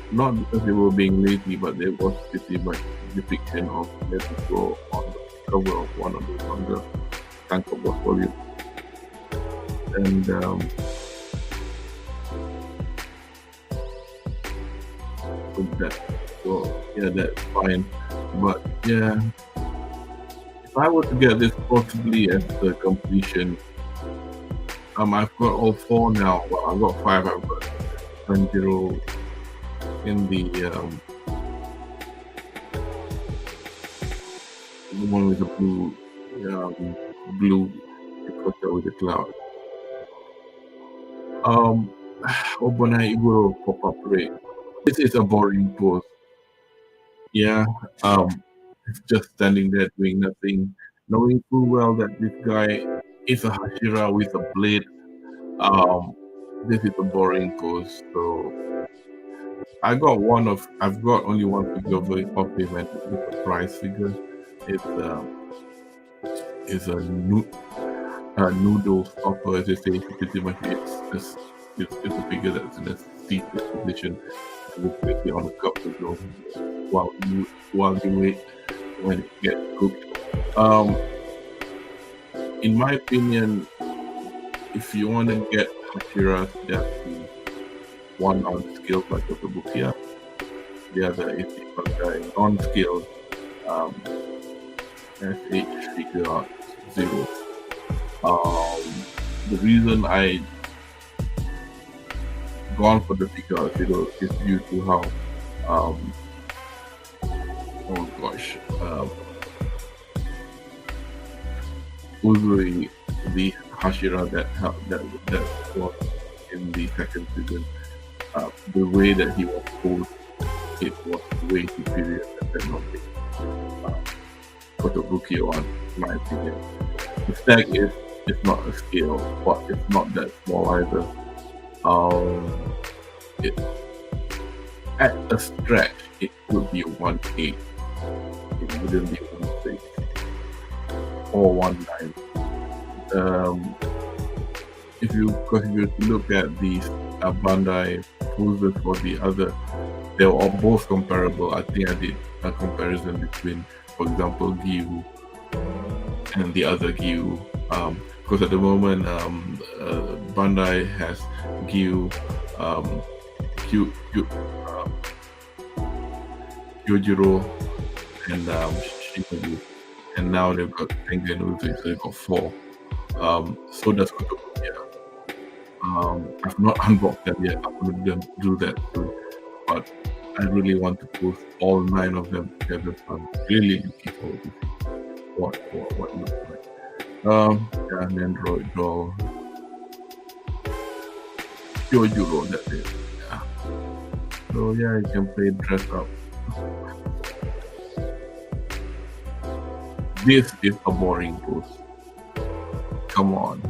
Not because they were being lazy, but there was pretty much depiction of Nezuko on the cover of one of the manga tankable volume. And that's fine. But yeah, if I were to get this possibly as the completion, I've got all 4 now. Well, I've got 5. I've got Tanjiro in the one with the blue Dakota with the cloud. Obonai Iguro pop-up rate. This is a boring pose. Yeah, just standing there doing nothing, knowing full well that this guy is a Hashira with a blade. This is a boring pose. So I've got only one figure of him, and it's a prize figure. It's a noodle stopper, as they say. Pretty much, it's a figure that's in a steepest position. You place it on the cup to go while you wait when it gets cooked. In my opinion, if you want to get Hashira, you have to one on skills like Otobukia, the other is the non-skilled SH figure art 0. The reason I gone for the figure art 0 is due to how Uzui, the Hashira that was in the second season, the way that he was posed, it was way superior than not the Kotobuki one, in my opinion. The stack is not a scale, but it's not that small either. At a stretch, it could be 1/8. It wouldn't be 1/6 or 1/9. If you look at these Bandai poses for the other, they were all both comparable. I think I did a comparison between, for example, Gyu and the other Gyu. Because at the moment, Bandai has Gyu, Kyojiro, and Shinobu, and now they've got Tengen Uzui, so they've got 4. So does Kotobukiya. I've not unboxed them yet. I'm going to do that soon, but I really want to post all 9 of them together. So I'm really looking forward to see what it looks like. An Android doll. Kyojuro, that's it. Yeah. So yeah, you can play dress up. This is a boring pose. Come on.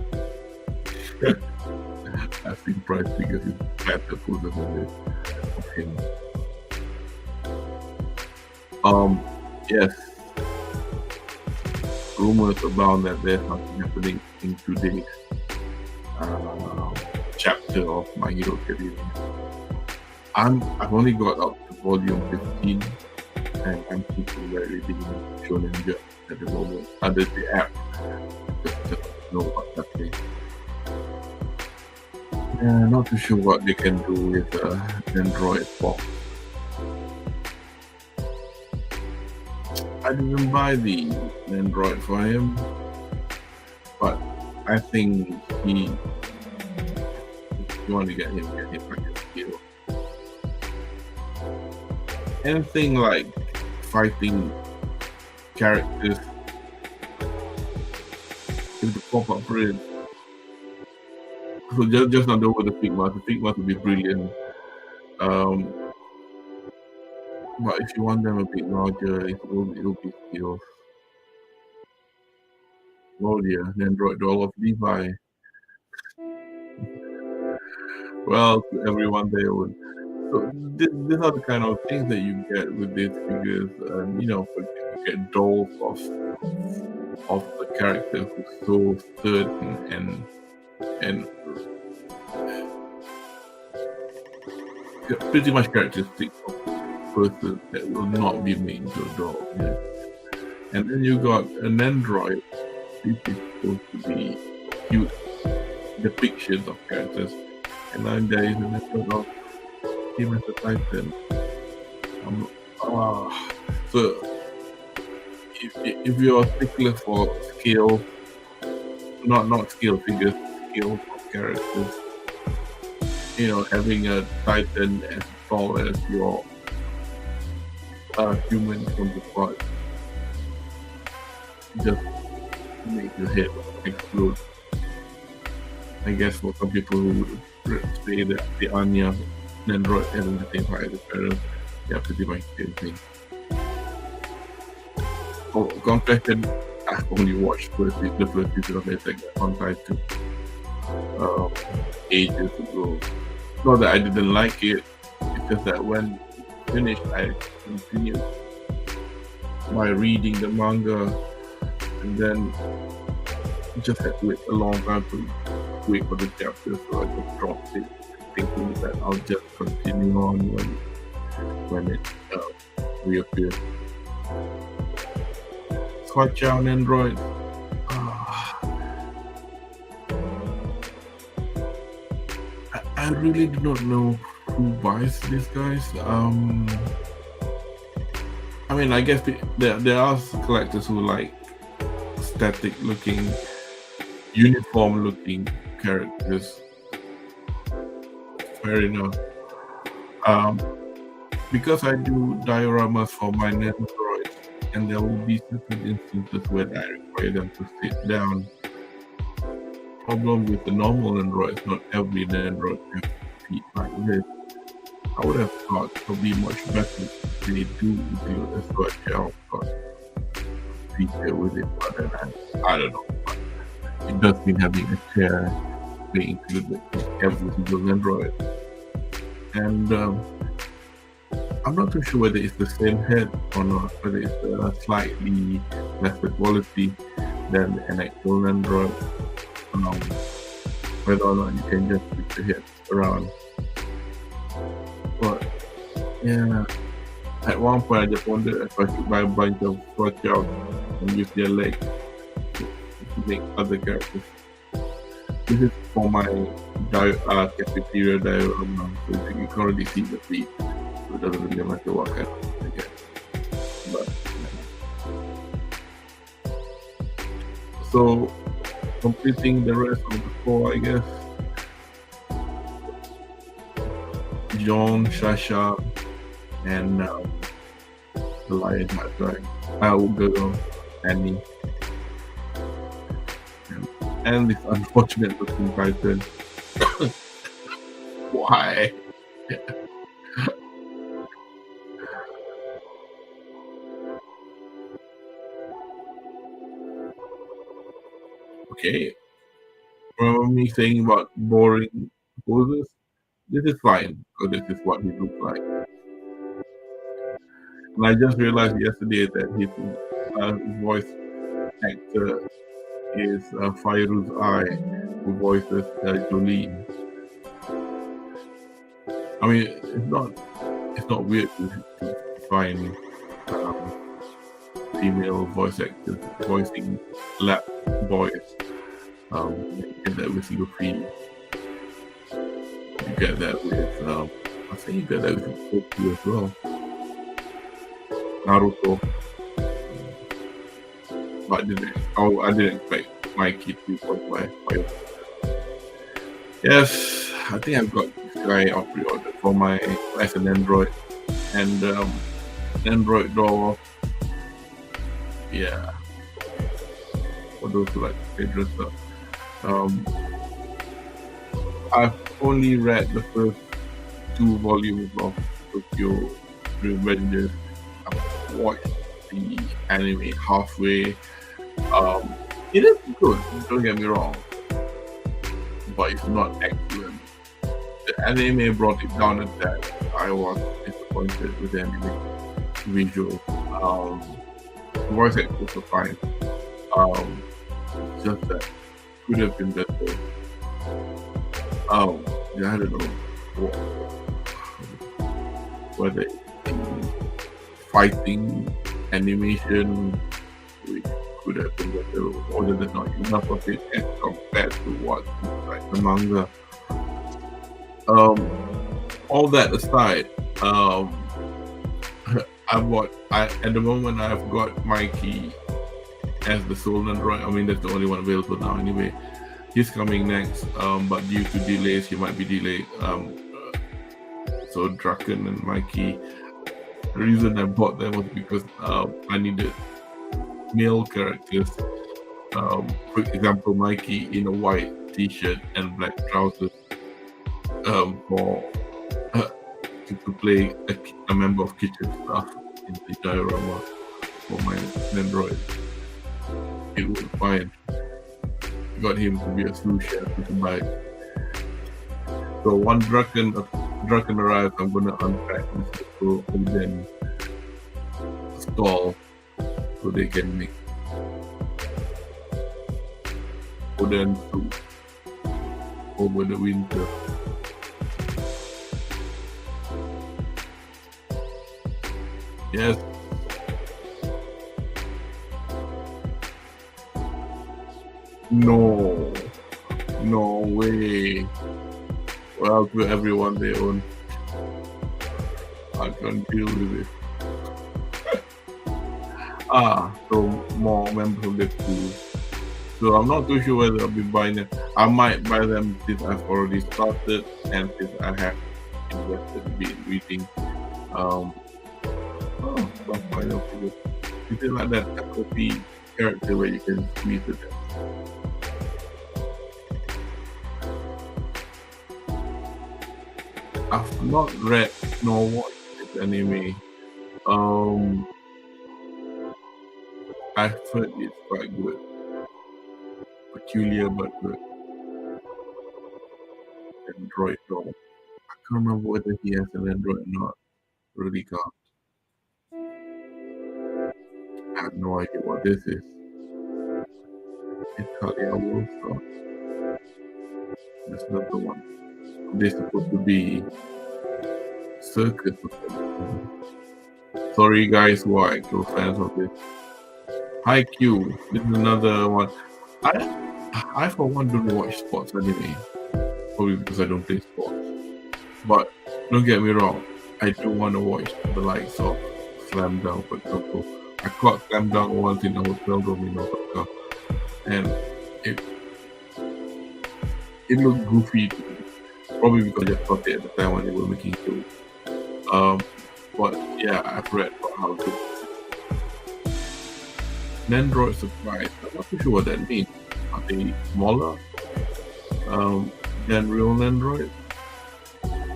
I think price figures is better poses than this of him. Yes. Rumors abound that there's something happening in today's chapter of My Hero Academia. I've only got up to volume 15, and I'm keeping very reading Shonen Jump at the moment under the app. Just know what's happening. Not too sure what they can do with Android box. I didn't buy the Android for him, but I think if you want to get him like a deal. anything like fighting characters with the pop-up bridge. So just not over the Figma. The Figma would be brilliant. Um, but if you want them a bit larger, it'll be skills. Oh yeah, the Android doll of Levi. Well, to everyone there would. So these are the kind of things that you get with these figures, and you get dolls of the character who's so certain and pretty much characteristic of a person that will not be made into a doll. Yeah. And then you got an android. This is supposed to be cute depictions of characters, and then there is an episode of him as a Titan. So if you're a stickler for scale, not scale figures, scale of characters, having a Titan as tall as your human counterpart just makes your head explode. I guess for some people who would say that the Anya and Android having the same height as parents, yeah, pretty much the same thing. Oh, confession, I've only watched the first season of Attack on Titan ages ago. Not that I didn't like it, it's just that when it finished, I continued by reading the manga, and then just had to wait a long time to wait for the chapter, so I just dropped it, thinking that I'll just continue on when it reappears. Watch out, Android. I really do not know who buys these guys. I mean, I guess there are collectors who like static looking, uniform looking characters. Fair enough. Because I do dioramas for my Android, and there will be certain instances where I require them to sit down. Problem with the normal Androids, not every Android has feet like this. I would have thought it would be much better if they do include a sweat shelf feature with it, but then I don't know. But it does mean having a chair being included with every single Android. And I'm not too sure whether it's the same head or not, whether it's slightly lesser quality than an actual Android. Whether or not you can just switch the heads around. But yeah, at one point I just wondered if I should buy a bunch of watch out and use their legs to make other characters. This is for my cafeteria diorama, so you can already see the feet. So it doesn't really matter what kind of thing I get. But so completing the rest of the four, I guess. John, Shasha, and the Lion Guy, Girl, Annie, and this unfortunate looking Titan. Why? Okay. Remember me saying about boring poses? This is fine, because this is what he looks like. And I just realized yesterday that his voice actor is Fairuz I, who voices Jolene. I mean, it's not weird to find female voice actors voicing lap boys. You get that with Luffy. You get that with I think you get that with Goku as well. Naruto. But I didn't expect my kid to voice by Fire. Yes, I think I've got this guy on pre-order for my as an Android, and Android door. Yeah, for those who like to play dress up. Um, I've only read the first 2 volumes of Tokyo Revengers. I've watched the anime halfway. It is good, don't get me wrong, but it's not excellent. The anime brought it down a tad. I was disappointed with the anime visual. The voice actors were fine. Just that could have been better. Yeah, I don't know whether it's fighting animation, which could have been better, or there's not enough of it as compared to what's like the manga. All that aside, at the moment I've got Mikey as the sole android. I mean, that's the only one available now anyway. He's coming next, but due to delays, he might be delayed. So Draken and Mikey. The reason I bought them was because I needed male characters. For example, Mikey in a white t-shirt and black trousers for to play a member of kitchen staff in the diorama for my android. It was fine. Got him to be a sous chef with a bike. So one Draken arrives, I'm gonna unpack this little Oden stall so they can make Oden soup over the winter. Yes. No way. Well, to everyone their own. I can't deal with it. So more members of the crew. So I'm not too sure whether I'll be buying them. I might buy them since I've already started and since I have invested a bit in reading. Is it like that copy character where you can squeeze it? I've not read nor watched this anime. I've heard it's quite good. Peculiar but good. Android doll. I can't remember whether he has an Android or not. Really can't. I have no idea what this is. Italia Wolfstar. That's not the one. They're supposed to be circus or something. Sorry guys who are actual fans of this. Hi Q, this is another one. I for one don't watch sports anime. Probably because I don't play sports. But don't get me wrong, I do want to watch the likes of Slam Dunk, for example. I caught Slam Dunk once in a hotel room in Osaka, and it looked goofy to me. Probably because I just thought it at the time when they were making shows. But yeah, I've read about how good it is. Nandroid surprise. I'm not too sure what that means. Are they smaller than real Nandroid?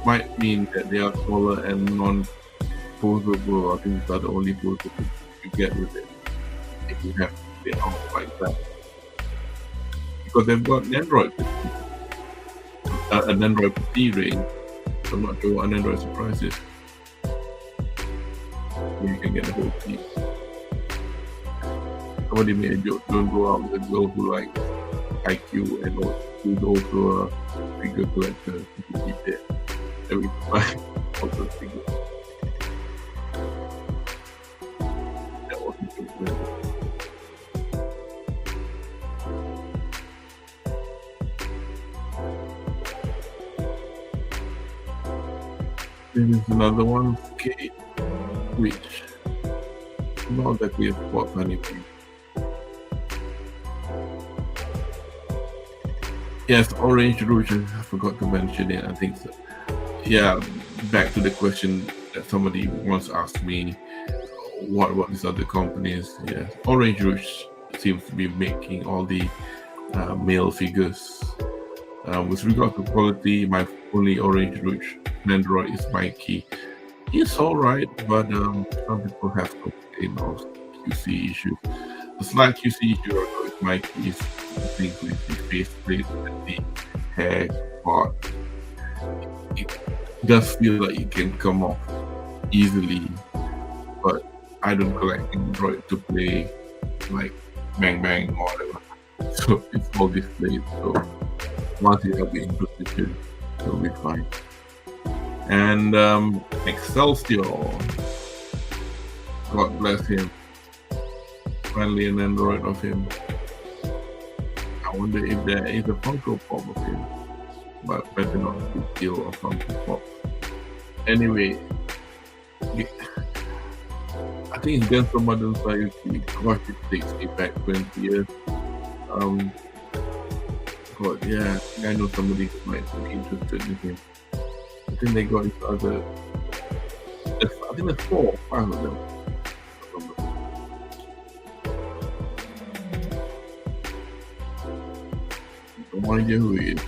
Might mean that they are smaller and non-posable. I think these are the only posable you get with it if you have the arms like that. Because they've got an Android an Android P range. So I'm not sure what an Android surprise is. You can get the whole team. Somebody made a joke, don't go out with a girl who likes IQ and who's also a figure collector. You can keep it every time. Also figure. That wasn't too good. This is another one, Skate, which not that we have bought anything. Yes, Orange Rouge, I forgot to mention it, I think so. Yeah, back to the question that somebody once asked me, what these other companies. Yeah, Orange Rouge seems to be making all the male figures. With regard to quality, my only Orange Rouge Android is Mikey. It's alright, but some people have complained of QC issues. The slight QC issue I got with Mikey is the thing with the faceplate and the hair part. It does feel like it can come off easily, but I don't collect Android to play like Bang Bang or whatever. So it's all displayed. So once you have the in position, it'll be fine. And Excelsior, God bless him. Finally, an Android of him. I wonder if there is a Funko Pop of him, but better not to steal a Funko Pop. Anyway, I think it's Genso Modern Society. Gosh, it takes me back 20 years. But yeah, I know somebody who might be interested in him. I think they got each other. I think there's 4 or 5 of them. No idea who he is.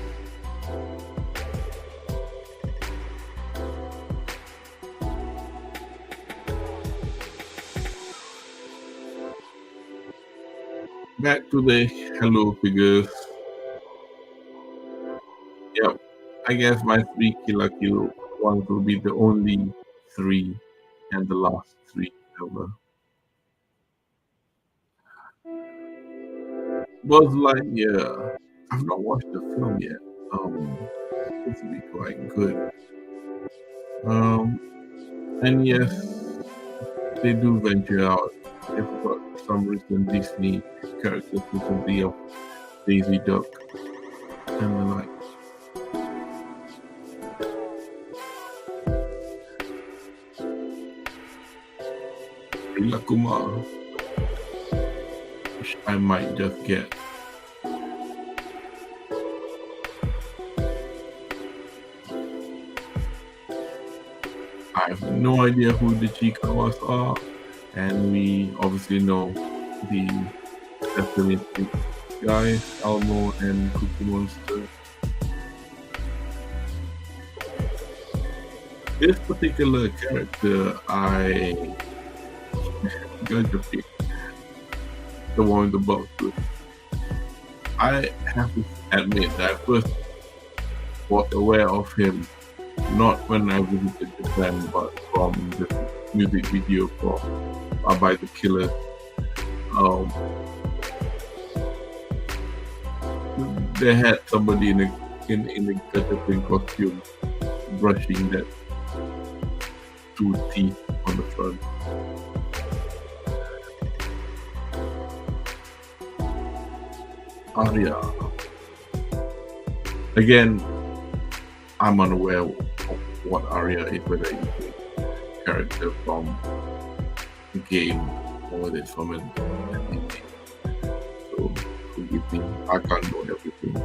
Back to the Hello figures. Yep, I guess my 3 Killer Kill ones will be the only 3 and the last 3 ever. Buzz Lightyear. I've not watched the film yet. It's supposed to be quite good. And yes, they do venture out. They've got some recent Disney characters recently of Daisy Duck and the like. Rila Kumar, which I might just get. I have no idea who the Chikawas are, and we obviously know the Sesame Street guys, Elmo and Cookie Monster. This particular character, I going to pick the one with the box. I have to admit that I first was aware of him not when I visited Japan, but from the music video for by the Killers. They had somebody in a Gachapin costume brushing that 2 teeth on the front. Arya. Again, I'm unaware of what Arya is, whether it's a character from the game or whether it's from an anime. So forgive me, I can't know everything.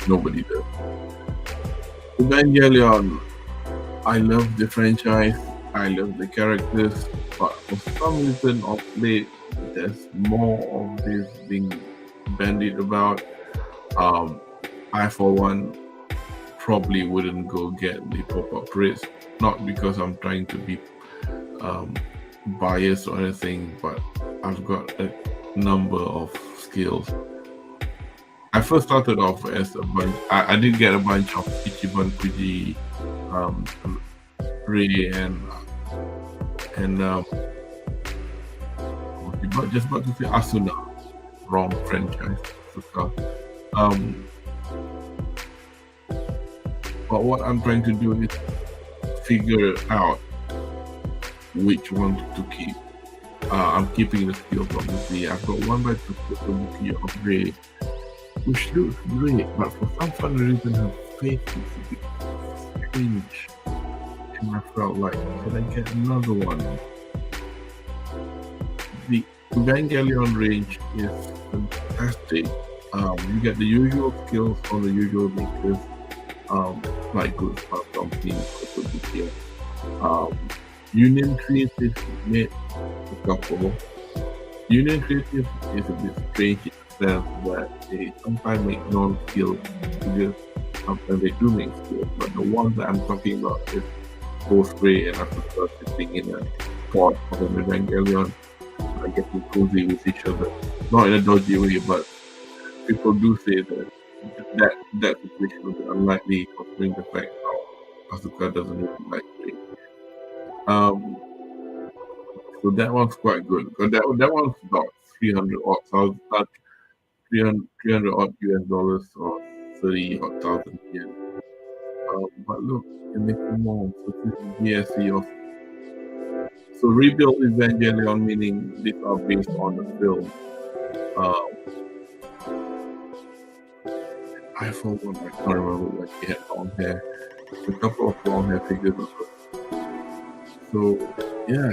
Nobody does. Evangelion. I love the franchise. I love the characters, but for some reason of late, there's more of this being bandied about. I, for one, probably wouldn't go get the pop-up rates, not because I'm trying to be biased or anything, but I've got a number of skills. I first started off as a bunch. I did get a bunch of Ichiban Kuji, Ray, and just about to say Asuna. Wrong franchise. But what I'm trying to do is figure out which one to keep. I'm keeping the skills obviously. I've got one by Tsukubuki of Ray, which looks great, but for some fun reason her face is a bit strange. And I felt like, should I get another one? The Evangelion range is fantastic. You get the usual skills from the usual makers, like good stuff from Team Kotobukiya. Union Creative made a couple. Union Creative is a bit strange in the sense that they sometimes make non-skilled videos. Sometimes they do make skills, but the ones that I'm talking about is both Ray and Asuka sitting in a pod of an Evangelion, getting cozy with each other. Not in a dodgy way, but people do say that situation will be unlikely considering the fact how Asuka doesn't really like Ray. So that one's quite good because that one's about 300 odd thousand, 300 odd US dollars or 30 odd thousand yen. But look, you're making more. So this is BSC of so rebuild Evangelion, meaning these are based on the film. I forgot, I can't remember what he had long hair. A couple of long hair figures also. So yeah.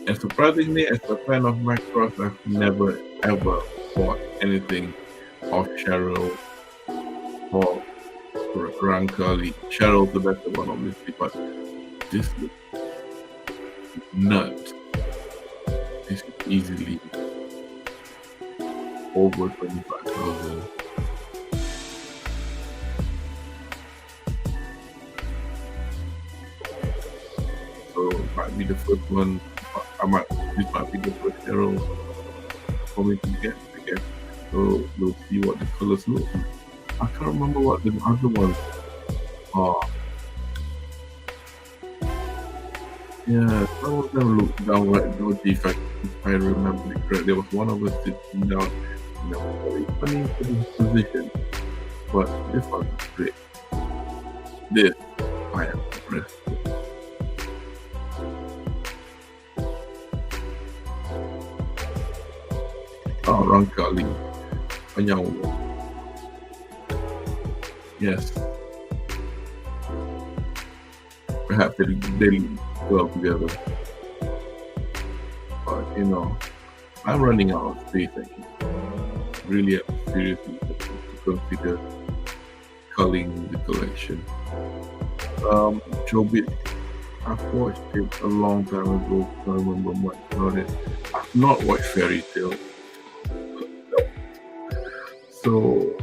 And surprisingly, as a fan of Macross, I've never ever bought anything of Cheryl or Rankali. Cheryl's the better one, obviously, but this looks nuts. This is easily over 25,000. So it might be the first one. This might be the first Cheryl for me to get, I guess. So we'll see what the colors look. I can't remember what the other ones are. Yeah, some of them look downright dodgy if I remember it correctly. There was one of us sitting down in a very funny position. But this one is great. This I am impressed with. Rankali. Yes. Perhaps they look well together. But I'm running out of space actually. Really have to seriously consider culling the collection. Chobit, I've watched it a long time ago, I don't remember much about it. I've not watched Fairy Tail. So,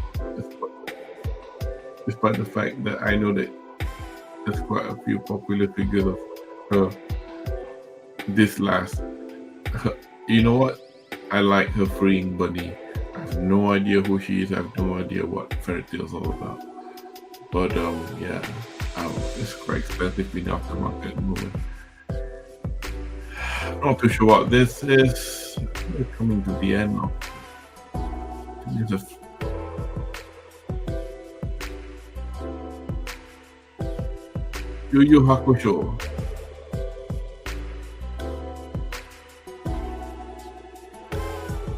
despite the fact that I know that there's quite a few popular figures of her, this last, you know what? I like her freeing bunny. I have no idea who she is. I have no idea what Fairy Tail is all about. But yeah, it's quite expensive in the aftermarket at the moment. Not too sure what this is. We're coming to the end now. Yu Yu Hakusho.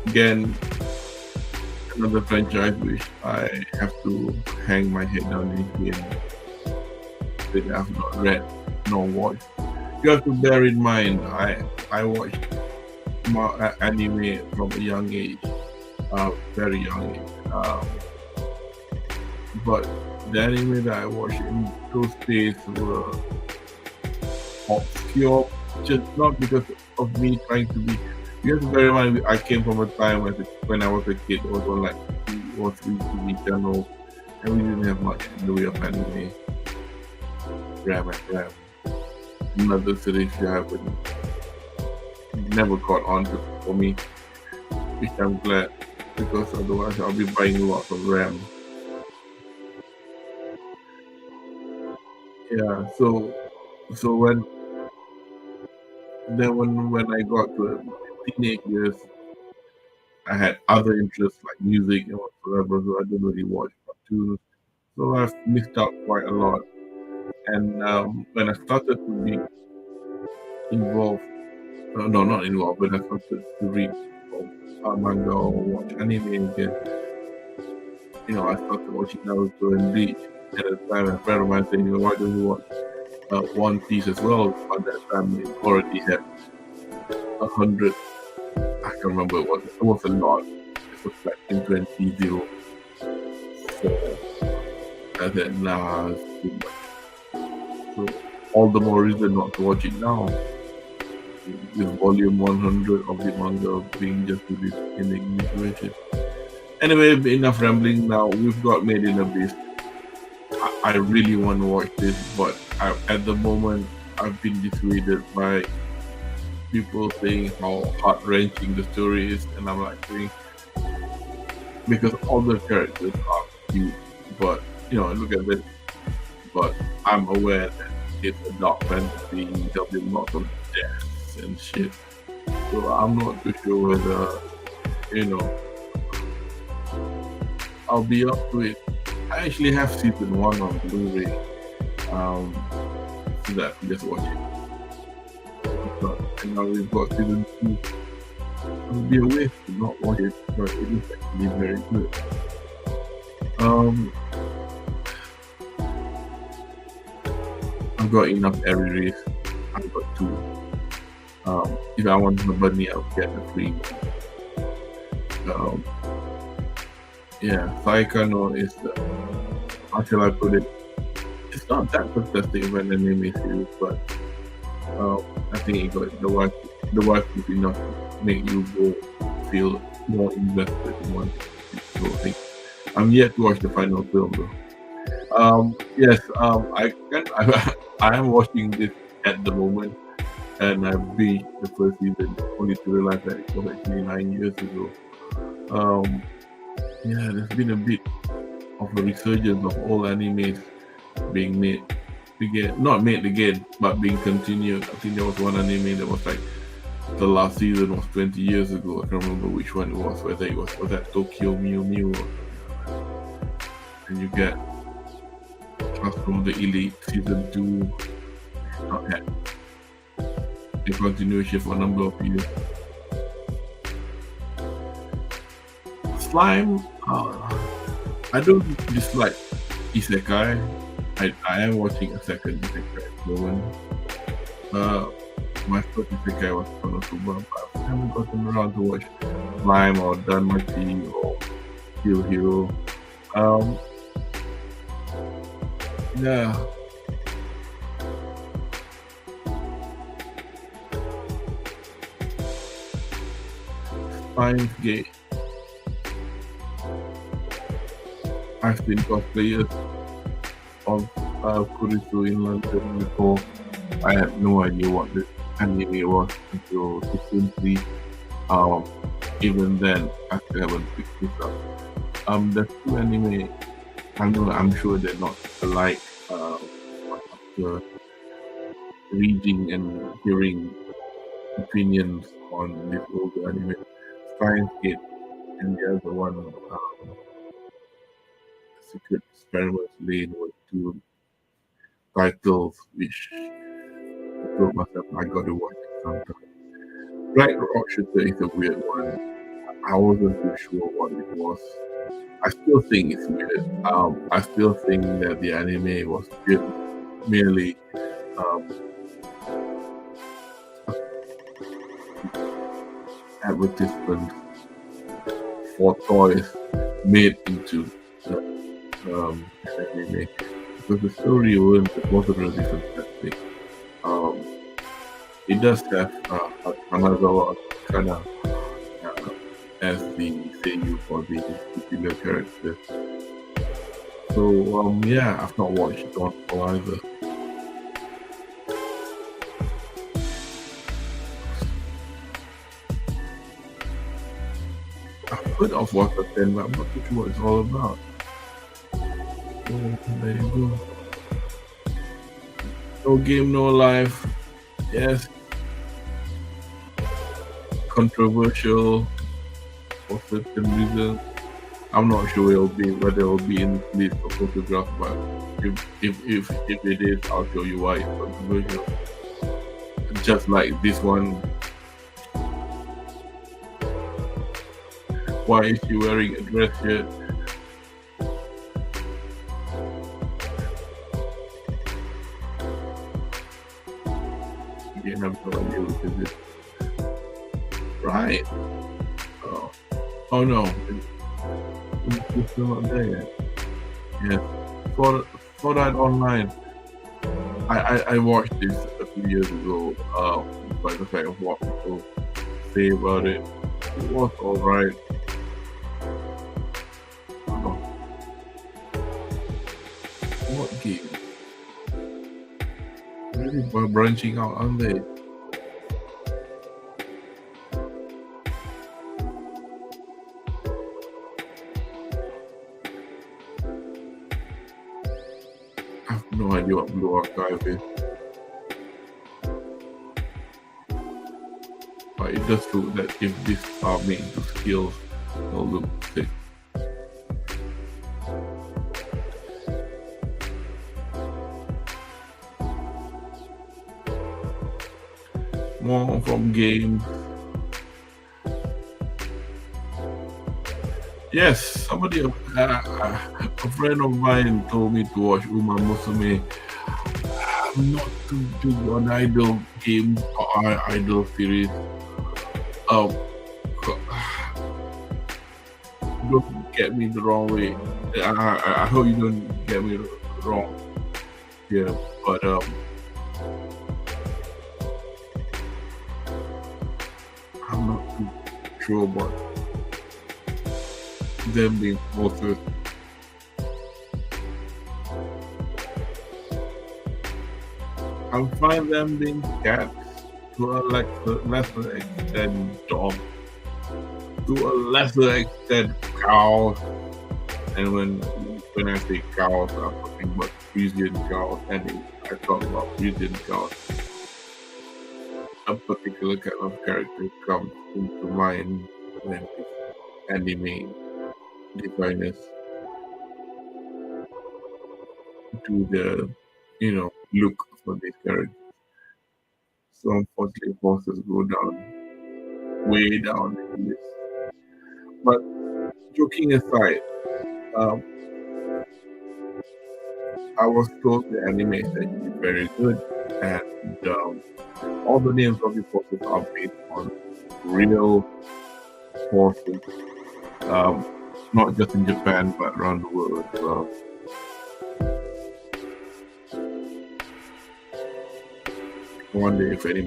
Again, another franchise which I have to hang my head down in here, which I have not read nor watched. You have to bear in mind, I watched anime from a young age, very young age. But the anime that I watched in those days were obscure, just not because of me trying to be. You have to bear in mind, I came from a time when I was a kid, it was on like 2 or 3 TV channels, and we didn't have much in the way of anime. Ram. Another series you haven't never caught on to for me, which I'm glad, because otherwise I'll be buying lots of RAM. Yeah, so when I got to teenage years, I had other interests like music and whatsoever, so I didn't really watch cartoons. So I've missed out quite a lot. And when I started to be involved, no, not involved, when I started to read manga or watch anime again, I started watching Naruto and Bleach. At the time, a friend of mine said, why don't you watch One Piece as well? At that time, it already had 100. I can't remember it was a lot. It was like in 20 zero. So I said, nah, it's too much. So all the more reason not to watch it now. With volume 100 of the manga being just released in the English version. Anyway, enough rambling now. We've got Made in Abyss. I really want to watch this, but at the moment, I've been dissuaded by people saying how heart wrenching the story is, and I'm like saying, because all the characters are cute, but look at this. But I'm aware that it's a dark fantasy, there'll be lots of deaths and shit. So I'm not too sure whether, I'll be up to it. I actually have season 1 on Blu-ray, so that I can just watch it. And now we've got season 2. It would be a waste to not watch it, but it is actually very good. I've got enough every race. I've got 2. If I want the bunny, I'll get the free one. Saikano is how shall I put it? It's not that fantastic of an anime series, but I think it got the wife is enough to make you go feel more invested in one particular thing. I'm yet to watch the final film though. Yes, I am watching this at the moment, and I beat the first season only to realize that it was actually 9 years ago. There's been a bit of a resurgence of all animes being made again, not made again, but being continued. I think there was one anime that was like the last season was 20 years ago. I can't remember which one it was, whether it was that Tokyo Mew Mew and you get Class from the Elite season 2 not had a continuation for a number of years. Slime, I don't dislike isekai. I am watching a second isekai at the moment. My first isekai was Konosuba, but I haven't gotten around to watch Slime or Danmachi or Kill Hero. Steins Gate. I've seen cosplayers of Kurisu in London before. I had no idea what this anime was until recently. Even then, I still haven't picked this up. The 2 anime, I'm sure they're not alike. After reading and hearing opinions on this older anime, Steins Gate and the other one, Secret Experiments Lane, were 2 titles which I told myself I gotta watch it sometime. Black Rock Shooter is a weird one. I wasn't too sure what it was. I still think it's weird. I still think that the anime was merely advertisement for toys made into anime, because the story wasn't really fantastic. It does have Hanazawa Kana as the seiyuu for the particular character. So I've not watched Dawn either. I've heard of Water 10, but I'm not too sure what it's all about. So there you go. No game, no life. Yes. Controversial for certain reasons. I'm not sure whether it'll be in this list of photographs, but if it is, I'll show you why it's controversial. Just like this one. Why is she wearing a dress shirt? Again, I'm no idea what is it. Right. Oh no. It's still not there yet. Yes. For that online. I watched this a few years ago, by the fact of what people say about it. It was alright. Uh, what game? Really branching out, aren't they? I have no idea what Blue Archive is. But it does look that if this are made into skills, they'll look sick. More from games. Yes, a friend of mine told me to watch Uma Musume. I'm not too big on idol games or idol series. Um, don't get me the wrong way. I hope you don't get me wrong. Yeah, but I'm not too sure about them being closer. I find them being cats to a lesser extent dogs, to a lesser extent cows. And when I say cows, I'm talking about Frisian cows, and I talk about Frisian cows. A particular kind of character comes into mind when anime designers do the look for these characters. So unfortunately horses go down way down the list. But joking aside, um, I was told the anime is actually very good, and all the names of the horses are based on real horses, um, not just in Japan but around the world as well. I wonder if any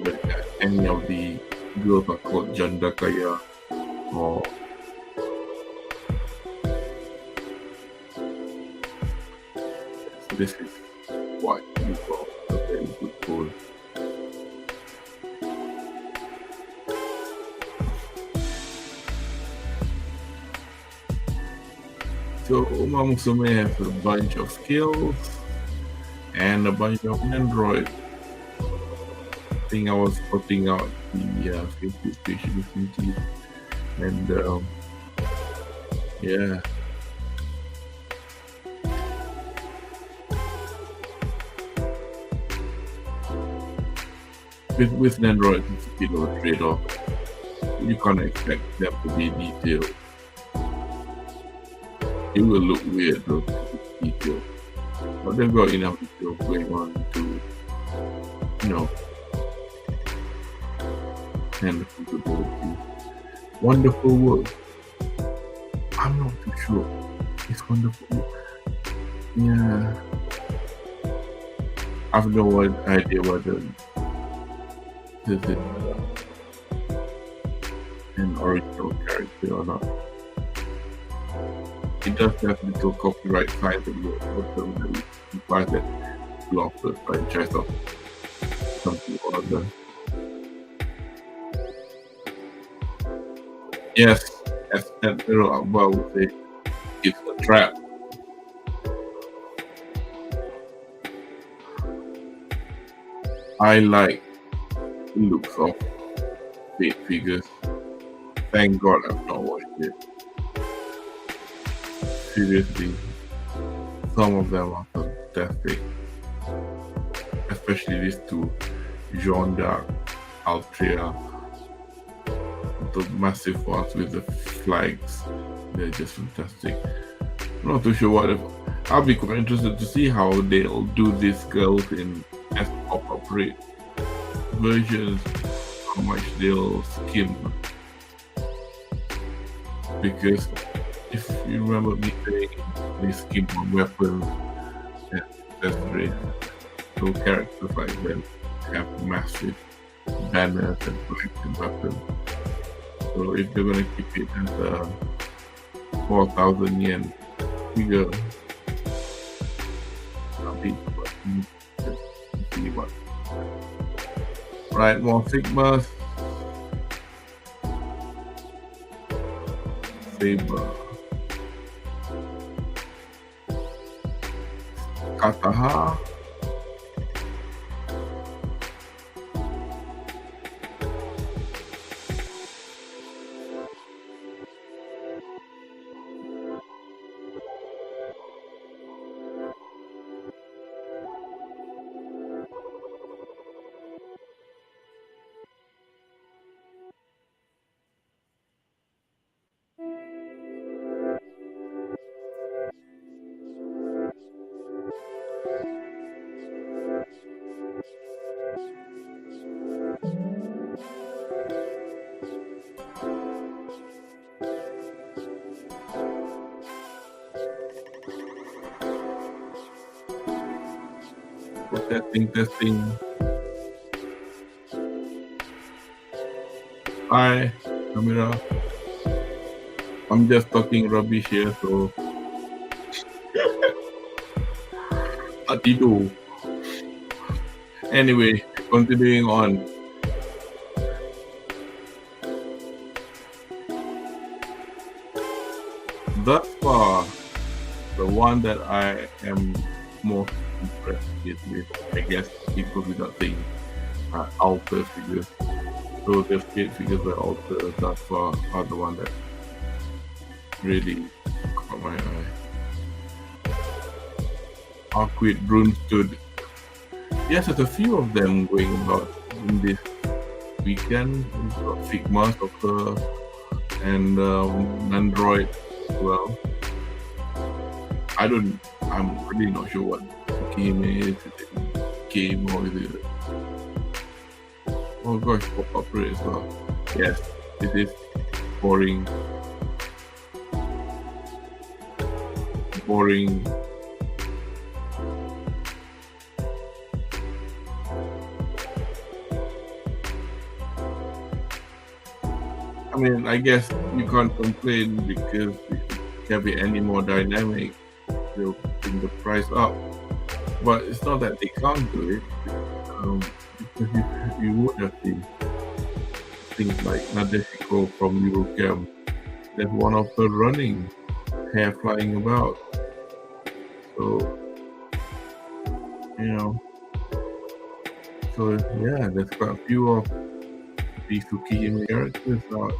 of the girls are called Jandakaya or so this is what you call a very good goal. So Uma Musume has a bunch of skills and a bunch of androids. I think I was putting out the Facebook page recently, and yeah. With an android, it's a bit of a trade-off. You can't expect them to be detailed. It will look weird though, if it's detailed. But they've got enough detail going on to, handle capabilities. Wonderful world. I'm not too sure. It's wonderful. Yeah. I have no idea whether this is an original character or not. It does have little copyright signs and that implies that it belongs to the franchise of something or other. Yes, as Admiral Akbar would say, it's a trap. I like the looks of fate figures. Thank God I've not watched it. Seriously, some of them are fantastic. Especially these two, Jean d'Arc, Altria, the massive ones with the flags. They're just fantastic. I'm not too sure I'll be quite interested to see how they'll do these girls in as appropriate versions, how much they'll skim. Because if you remember me saying they skim on weapons and accessories, So characters like them have massive banners and flags and weapons. So if they're gonna keep it as a 4,000 yen figure, I'll be see what. Right, more Sigmas. Saber. Kataha. Testing. Hi, Amira. I'm just talking rubbish here, so Atido. Anyway, continuing on. Thus far, the one that I am most impressed with, I guess people without saying altar figures. So the skate figures by altar thus far are the one that really caught my eye. Arquid Brune stood. Yes, there's a few of them going about in this weekend. We've got Figma, Soccer, and Android as well. I'm really not sure what the game is. Is it a game or is it? Oh gosh, pop-up rate as well. Yes, it is boring. I mean, I guess you can't complain because it can be any more dynamic. They'll bring the price up. But it's not that they can't do it. Because you would have seen things like Nadeshiko from Eurocam. There's one of her running, hair flying about. So, there's quite a few of these Tsukihime characters out,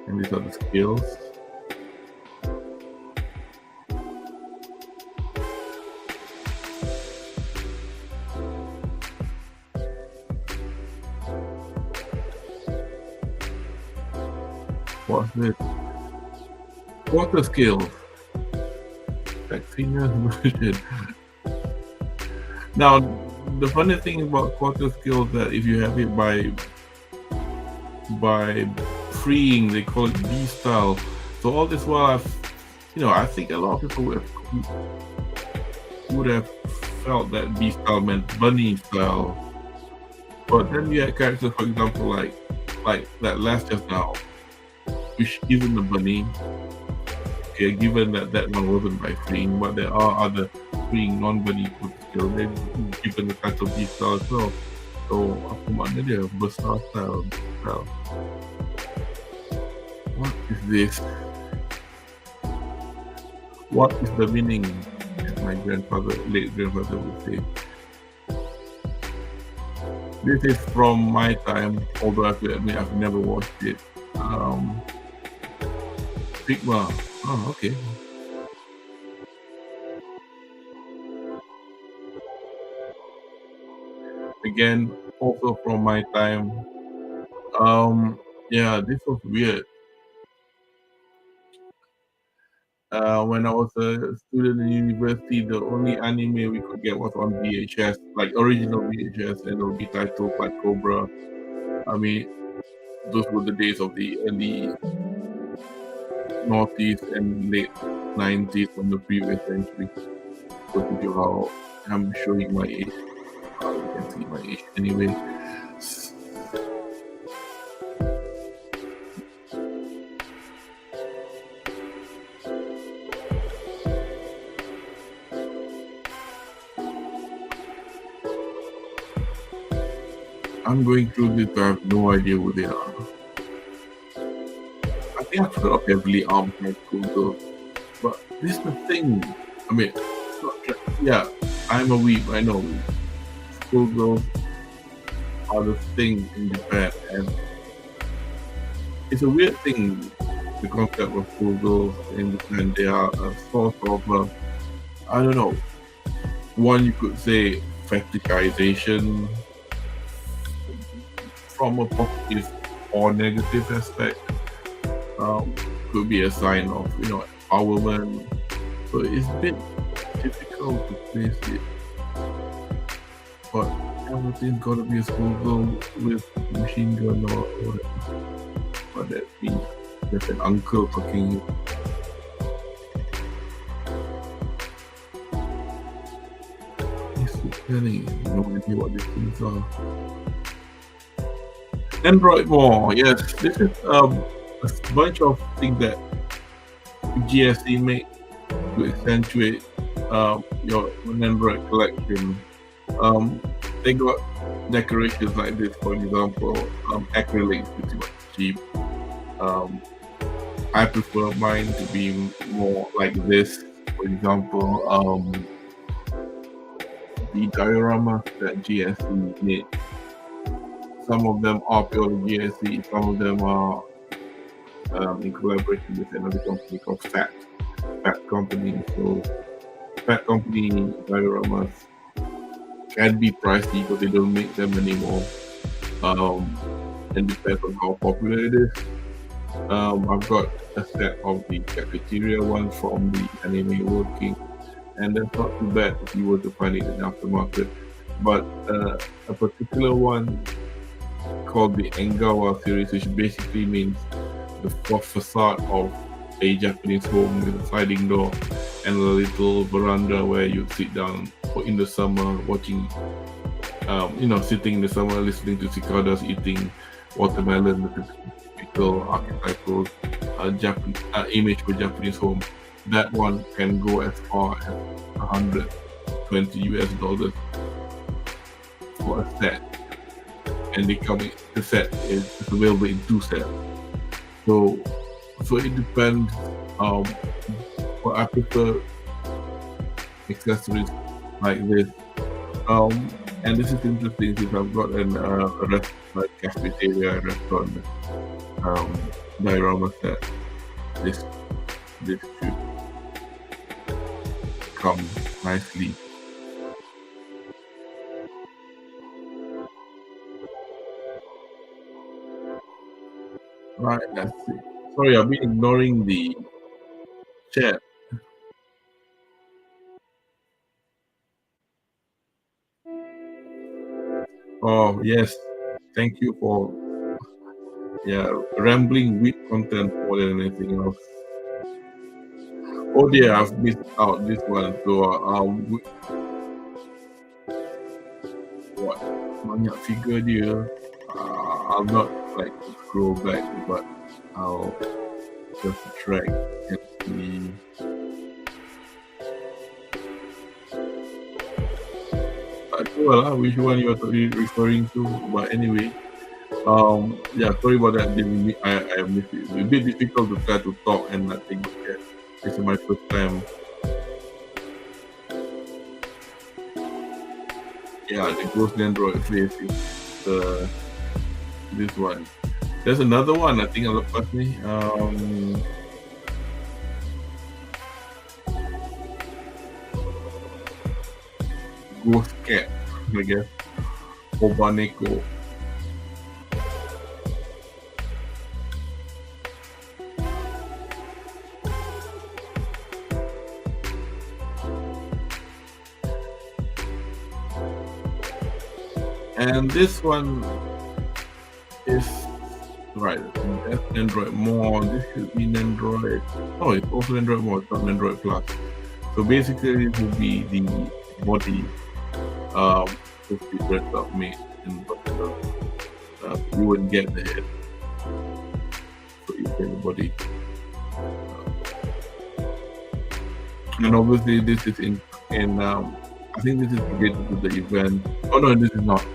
and these are the skills. What's this? Water skills. Vaccine version. Now, the funny thing about quarter skills that if you have it by freeing, they call it B style. So all this while, I think a lot of people would have felt that B style meant bunny style. But then you had characters, for example, like that last just now, which isn't a bunny. Okay, given that one wasn't by freeing, but there are other freeing non-bunny skills. They've given the title B style as well. So apa makna dia besar style. What is this? What is the meaning? As my late grandfather would say. This is from my time, although I have to admit I've never watched it. Figma. Oh, okay. Again, also from my time. This was weird. When I was a student in university, the only anime we could get was on VHS, like original VHS, and it would be titled Fat Cobra. I mean, those were the days of the early noughties and late 90s from the previous century. So to you how I'm showing my age. You can see my age anyway. I'm going through this, but I have no idea who they are. I think I've heard of heavily armed high school girls, but this is the thing. I mean, yeah, I'm a weeb, I know. Schoolgirls are the thing in Japan, and it's a weird thing. The concept of schoolgirls in Japan, they are a sort of, I don't know, one you could say fetishization from a positive or negative aspect. Could be a sign of empowerment. So it's a bit difficult to place it. But everything's gotta be a schoolgirl with machine gun or whatever. But that means there's an uncle fucking you. It's so funny. No idea what these things are. Android more, yes. This is a bunch of things that GSE make to accentuate your Android collection. They got decorations like this, for example, acrylics, which is cheap. I prefer mine to be more like this. For example, the diorama that GSE made. Some of them are purely GSE, some of them are in collaboration with another company called Fat Company. So Fat Company dioramas can be pricey because they don't make them anymore. And depends on how popular it is. I've got a set of the cafeteria ones from the anime working, and that's not too bad if you were to find it in the aftermarket. But a particular one called the Engawa series, which basically means the facade of a Japanese home with a sliding door and a little veranda where you sit down in the summer watching, sitting in the summer listening to cicadas eating watermelon, with the typical archetypal image for Japanese home. That one can go as far as $120 for a set. And the set is available in 2 sets. So it depends. But I prefer accessories like this. And this is interesting because I've got a cafeteria restaurant diorama set. This should come nicely. Right, let's see. Sorry, I've been ignoring the chat. Oh, yes. Thank you for rambling with content more than anything else. Oh dear, I've missed out this one. So what banyak figure dia. I'll not like scroll back, but I'll just track and see. Well, which one you are referring to? But anyway, sorry about that. I missed it. It's a bit difficult to try to talk and nothing. This is my first time. Yeah, the Ghost Android face is this one. There's another one. I think I'll pass me. Ghost Cat, I guess. Obaneko. And this one is right. That's Android more. This should be an Android. Oh, it's also Android more. It's not Android Plus. So basically, it will be the body supposed to be dressed up, made in whatever. You wouldn't get the head, so you get the body. And obviously, this is in I think this is related to the event. Oh no, this is not.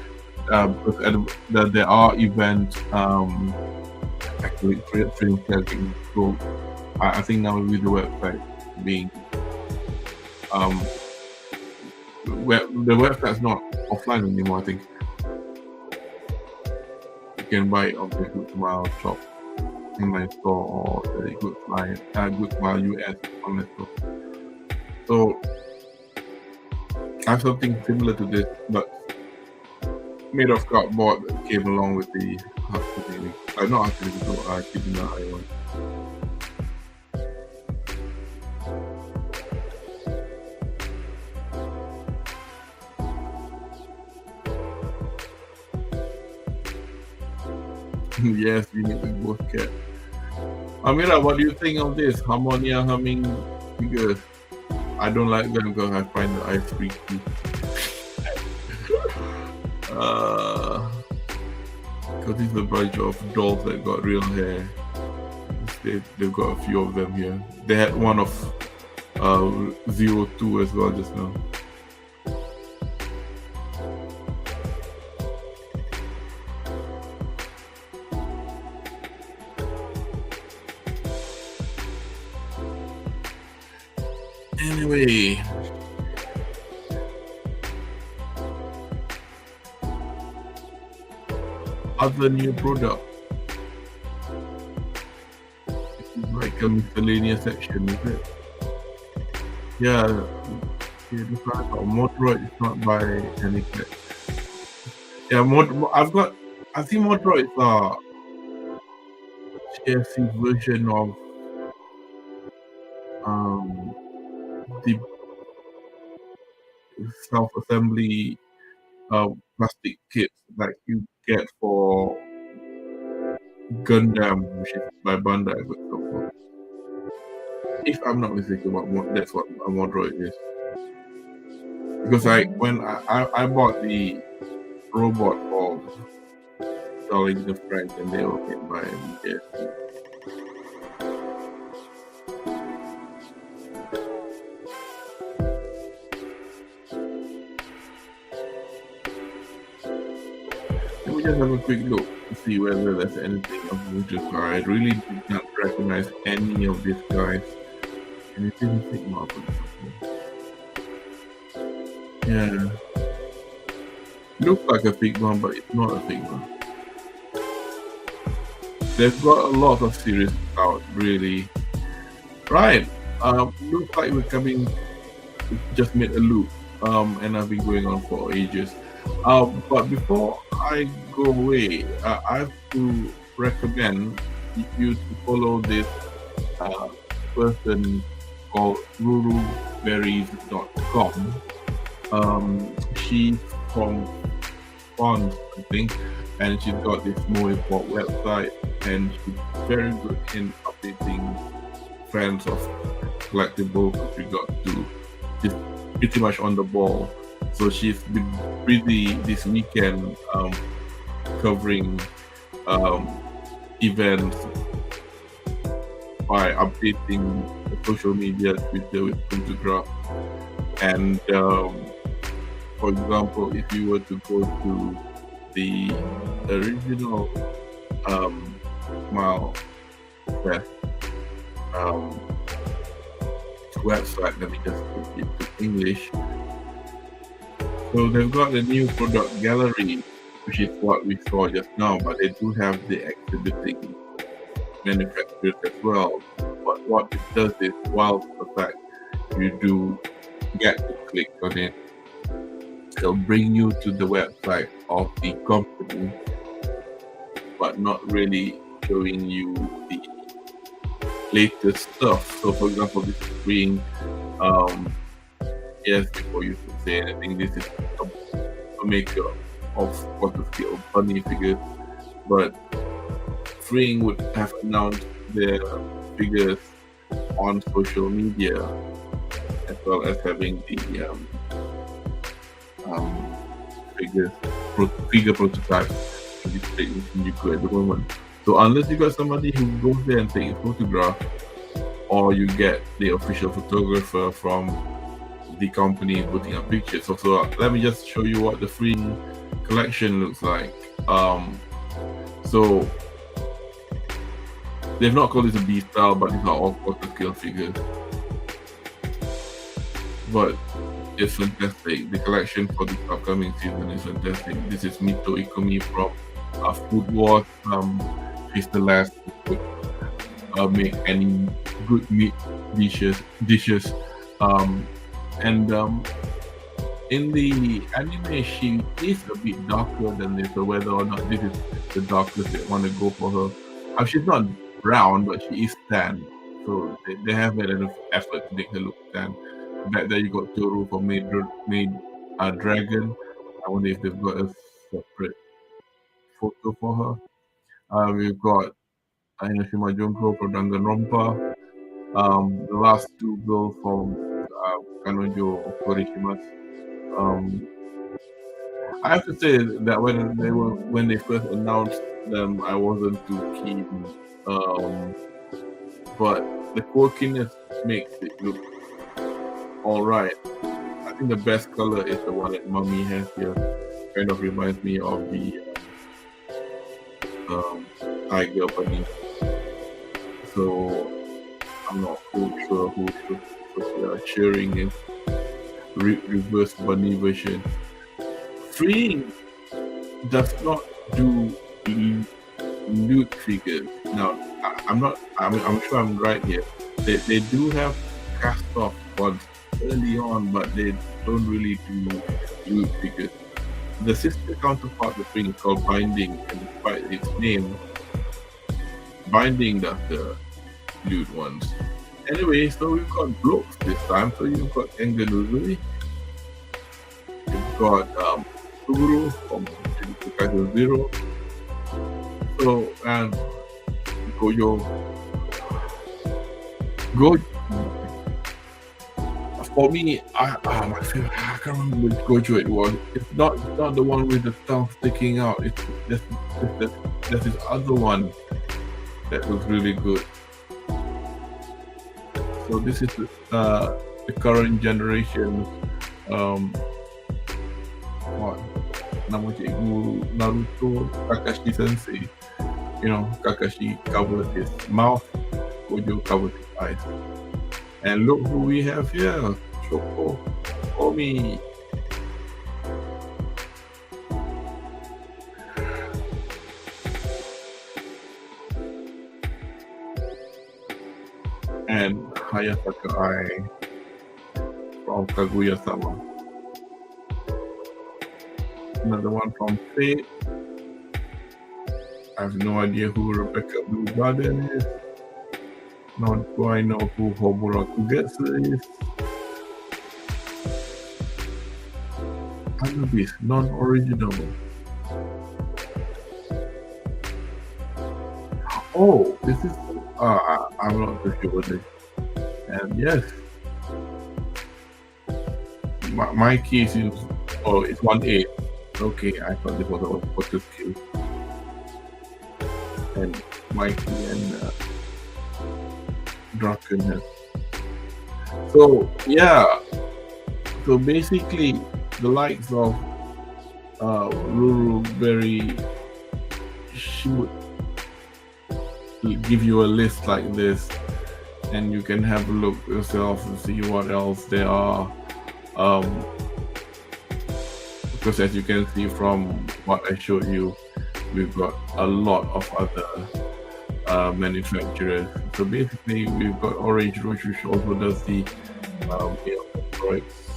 Because there are events actually trading selling. So I think now with the website being the website's not offline anymore. I think you can buy it on the Good Smile shop online store or the Good Smile US online store. So I have something similar to this, but made of cardboard that came along with the Hudson. Not Hudson, keeping the eye on. Yes, we need to both get. Amira, what do you think of this Harmonia humming figures? I don't like them because I find the eyes freaky. Because it's a bunch of dolls that got real hair. They've got a few of them here. They had one of 02 as well just now. Anyway, other new product. It's like a miscellaneous section, is it? Yeah, this one Motoroid is not by any tech. Yeah, I think Motoroids are chassis version of the self-assembly plastic kits like you get for Gundam, which is by Bandai, for example. If I'm not mistaken, that's what a Motoroid is. Because when I bought the robot for installing the friends, and they were made by BJS. Let me just have a quick look to see whether there's anything of interest. I really did not recognize any of these guys. Anything Sigma, for example. Yeah. Looks like a Figma, but it's not a Figma. They've got a lot of series out, really. Right. Looks like we're coming. Just made a loop, and I've been going on for ages. But before I go away, I have to recommend you to follow this person called ruruberries.com. She's from France, I think, and she's got this more import website, and she's very good in updating fans of collectibles with regard to just pretty much on the ball. So she's been busy this weekend covering events by updating the social media, Twitter with photographs. And for example, if you were to go to the original Smile Fest website, let me just put it to English. So they've got the new product gallery, which is what we saw just now, but they do have the exhibiting manufacturers as well. But what it does is, while the fact you do get to click on it, it'll bring you to the website of the company, but not really showing you the latest stuff. So for example, this is being yes, before you say anything, this is a maker of quarter scale bunny figures, but Freeing would have announced their figures on social media, as well as having the figures, figure prototypes on display in Shinjuku at the moment. So unless you got somebody who goes there and take a photograph, or you get the official photographer from the company putting up pictures. So let me just show you what the free collection looks like. So they've not called this a B style, but these are all quarter scale figures. But it's fantastic. The collection for this upcoming season is fantastic. This is Mito Ikumi from Food Wars. She's the last who could make any good meat dishes. And in the anime, she is a bit darker than this. So whether or not this is the darkest they want to go for her, she's not brown, but she is tan. So they have made an effort to make her look tan. Back there, you got Toru for made dragon. I wonder if they've got a separate photo for her. We've got Inoshima Junko for Danganronpa. The last two girls from Kanojo Korishimasu. I have to say that when they first announced them, I wasn't too keen. But the quirkiness makes it look alright. I think the best color is the one that Mummy has here. Kind of reminds me of the tiger bunny. So I'm not too sure who they are cheering in reverse bunny version. Freeing does not do loot figures. Now I'm sure I'm right here. They do have cast off ones early on, but they don't really do loot figures. The sister counterpart of Freeing is called Binding, and despite its name, Binding does the loot ones. Anyway, so we've got blokes this time. So you've got Engen Uzui, you've got Suguru from Shinjuku Zero. So and Gojo. For me, my favorite. I can't remember which Gojo it was. It's not the one with the tongue sticking out. It's there's this other one that was really good. So this is the current generation. What? Nama cikgu Naruto, Kakashi Sensei. You know, Kakashi covers his mouth, Gojo covers his eyes. And look who we have here, Shoko Omi. And Hayataka Ai from Kaguya-sama. Another one from Fate. I have no idea who Rebecca Blue Garden is. Nor do I know who Homura Kugetsu is. Anubis, non-original. Oh, this is. I'm not too sure what this. And yes, my case is. Oh, it's 1-8. Okay, I thought this was a photo skill. And Mikey and drunkenness. So yeah, so basically the likes of Ruru Berry, she would give you a list like this, and you can have a look yourself and see what else there are. Because as you can see from what I showed you, we've got a lot of other manufacturers. So basically, we've got Orange Roach, which also does the products.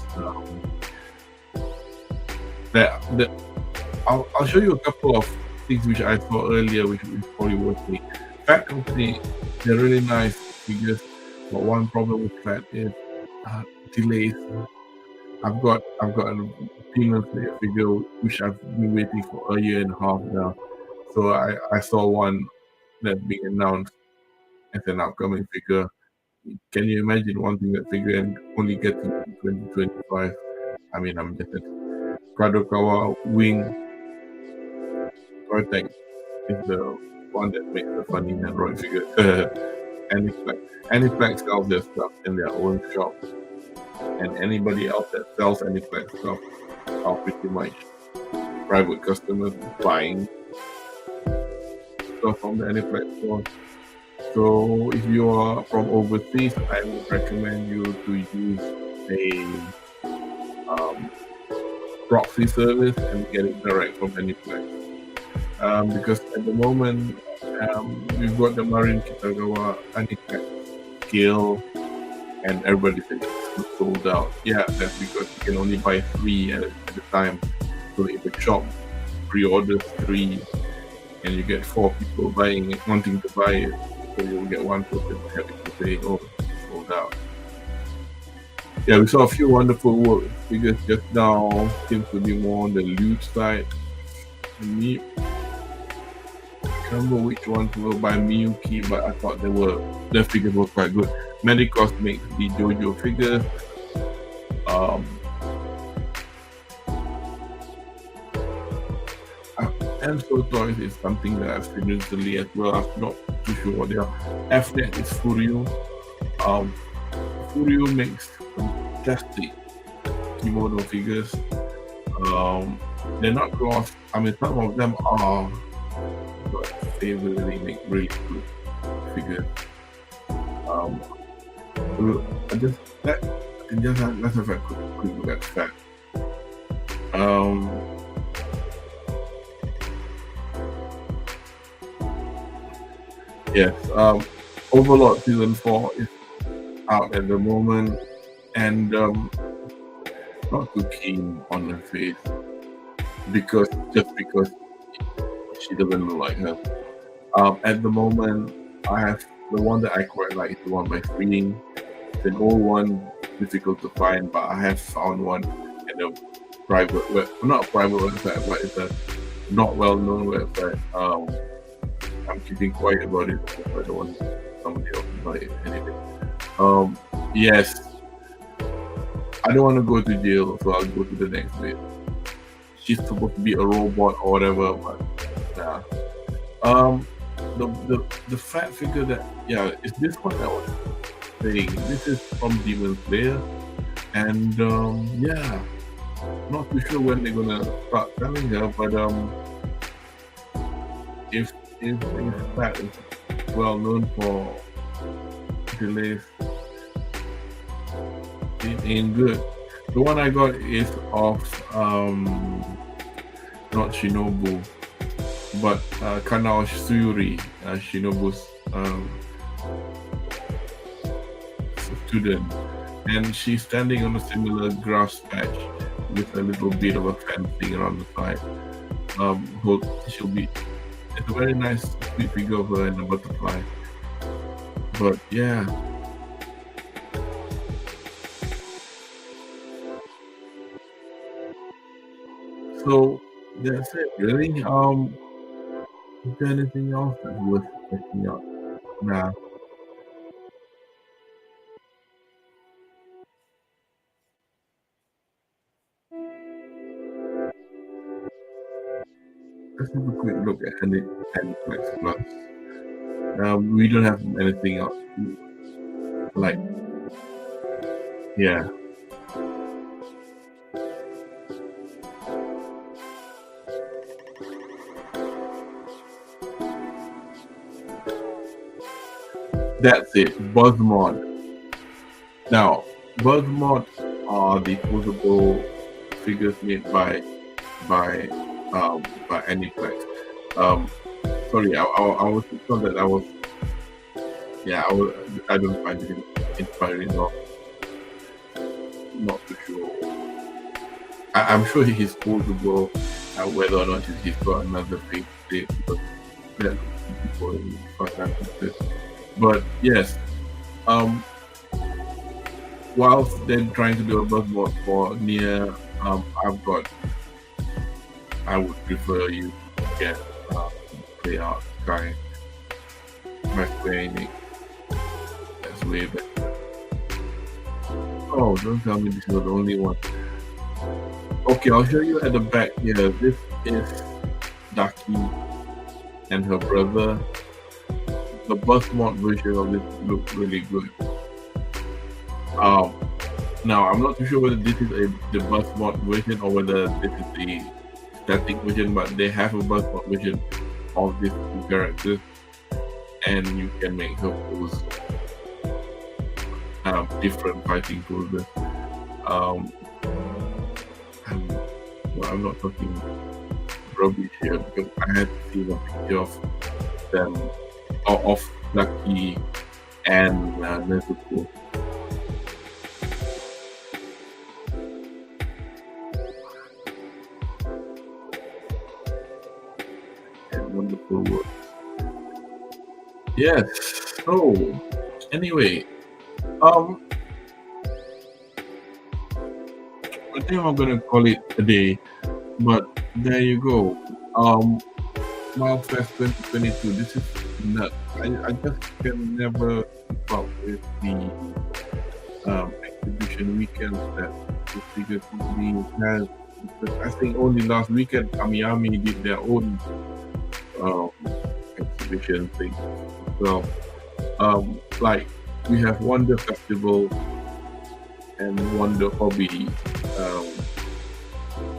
I'll show you a couple of things which I saw earlier, which is probably worth me. Fat Company, they're really nice figures, but one problem with Fat is delays. I've got a Demon Slayer figure which I've been waiting for a year and a half now. So I saw one that's being announced as an upcoming figure. Can you imagine wanting that figure and only get to 2025? I mean, I'm just Kadokawa Wing Tortex is the one that makes the funny Android figure. Aniplex. Aniplex sells their stuff in their own shop, and anybody else that sells Aniplex stuff are pretty much private customers buying stuff from the Aniplex store. So if you are from overseas, I would recommend you to use a proxy service and get it direct from Aniplex. Because at the moment, we've got the Marine Kitagawa Aniplex scale, and everybody says it's sold out. Yeah, that's because you can only buy 3 at a time. So if a shop pre-orders 3, and you get 4 people buying it, wanting to buy it, so you'll get 1 person having to say, "Oh, it's sold out." Yeah, we saw a few wonderful work figures just now. Seems to be more on the loot side. Me, can't remember which ones were by Miyuki, but I thought the figures were quite good. Medicos makes the JoJo figures. Enso Toys is something that I've seen recently as well. I'm not too sure what they are. FNet is Furyu. Furyu makes fantastic kimono figures. They're not gloss. I mean, some of them are, but they really make really good figures. Let's have a quick look at that. Yes, Overlord Season 4 is out at the moment, and not too keen on her face because she doesn't look like her. At the moment, I have the one that I quite like is the one by Freeing. It's an old one, difficult to find, but I have found one in a not a private website, but it's a not well-known website. I'm keeping quiet about it because I don't want somebody else to buy it anyway. Yes, I don't want to go to jail, so I'll go to the next bit. She's supposed to be a robot or whatever, but nah. The fat figure that is this one that was saying. This is from Demon Slayer, and not too sure when they're gonna start selling her, but if that is well known for delays, it ain't good. The one I got is of not Shinobu, but Kanao Suri, Shinobu's student, and she's standing on a similar grass patch with a little bit of a fencing around the side. It's a very nice sweet figure of her and a butterfly. But yeah. So that's it really. Is there anything else that's worth checking out? Nah. Let's have a quick look at Aniplex Plus. We don't have anything else. Like, yeah. That's it. Buzzmod. Now, Buzzmod are the posable figures made by Aniplex. Sorry, I was thought that I was. Yeah, I don't find it inspiring or not too sure. I'm sure he's posable. Whether or not he's got another face plate, because that's people in finances. But yes, whilst they're trying to do a Buzzmod for Nier, I would prefer you get Play Out Sky by Square Enix. That's way better. Oh, don't tell me this is the only one. Okay, I'll show you at the back here. This is Daki and her brother. The bus mod version of this looks really good. Um, Now I'm not too sure whether this is the bus mod version or whether this is the static version, but they have a bus mod version of these two characters, and you can make her pose different fighting poses. Um, I'm, well, I'm not talking rubbish here because I had seen a picture of them of Lucky and Nezuko. And wonderful work. Yes. So anyway, I think I'm gonna call it a day. But there you go. Malfest 2022. This is nuts. I just can never keep up with the exhibition weekends that the figure company has. Because I think only last weekend Kamiyami did their own exhibition thing. So, like we have Wonder Festival and Wonder Hobby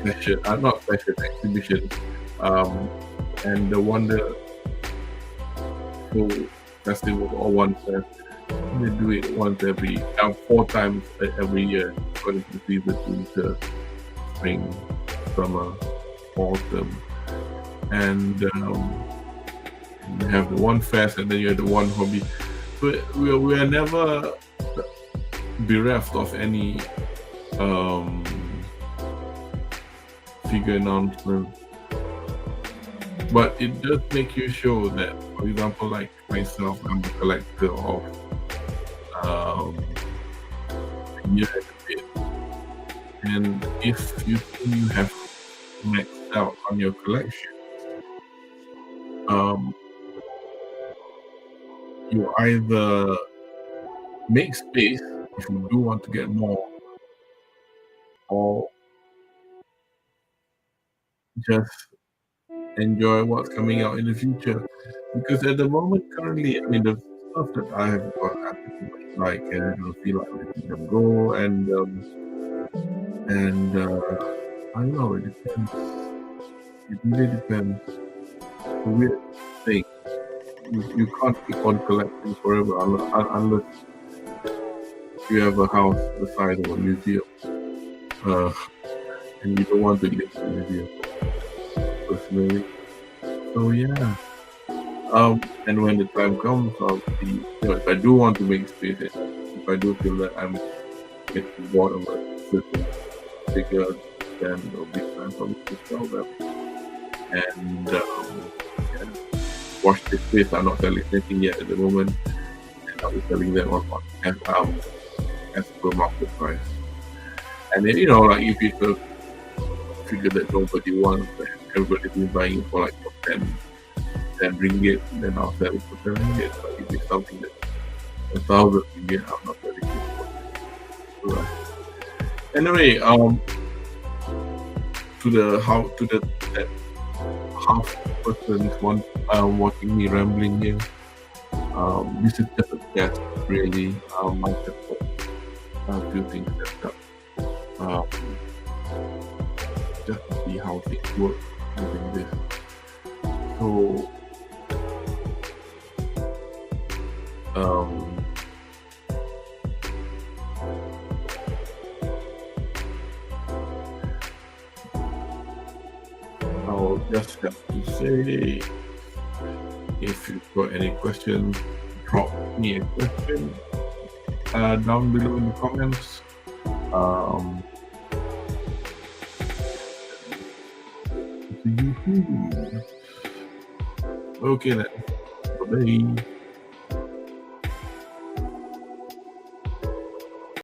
session, not session, exhibition, and the Wonder Show Festival or One Fest. They do it once every 4 times every year, according to season: winter, spring, summer, autumn, and you have the One Fest, and then you have the One Hobby. So we are never bereft of any figure announcement, but it does make you show that, for example, like myself, I'm a collector of year and a bit, and if you think you have maxed out on your collection, you either make space if you do want to get more, or just enjoy what's coming out in the future. Because at the moment, currently, I mean, the stuff that I have got, I pretty much like, and I don't feel like letting them go, and I don't know, it depends. It really depends. It's a weird thing. You can't keep on collecting forever unless you have a house the size of a museum, and you don't want to live in a museum personally. So yeah. And when the time comes, I'll see. If I do want to make space, if I do feel that I'm getting bored of a certain figure, then it'll be time for me to sell them. And yeah, watch this space. I'm not selling anything yet at the moment, and I'll be selling them on as per market price. And then, like if it's a figure that nobody wants, and everybody's been buying it for like 10 ringgit, then I'll sell it for 10 ringgit. But if it's something that's 1,000 ringgit, I'm not selling it for. Right. Anyway, to that half person watching me rambling here. This is just a test, really. I just got a few things set up, just to see how things work using this. So, I'll just have to say, if you've got any questions, drop me a question down below in the comments. Okay then. Bye.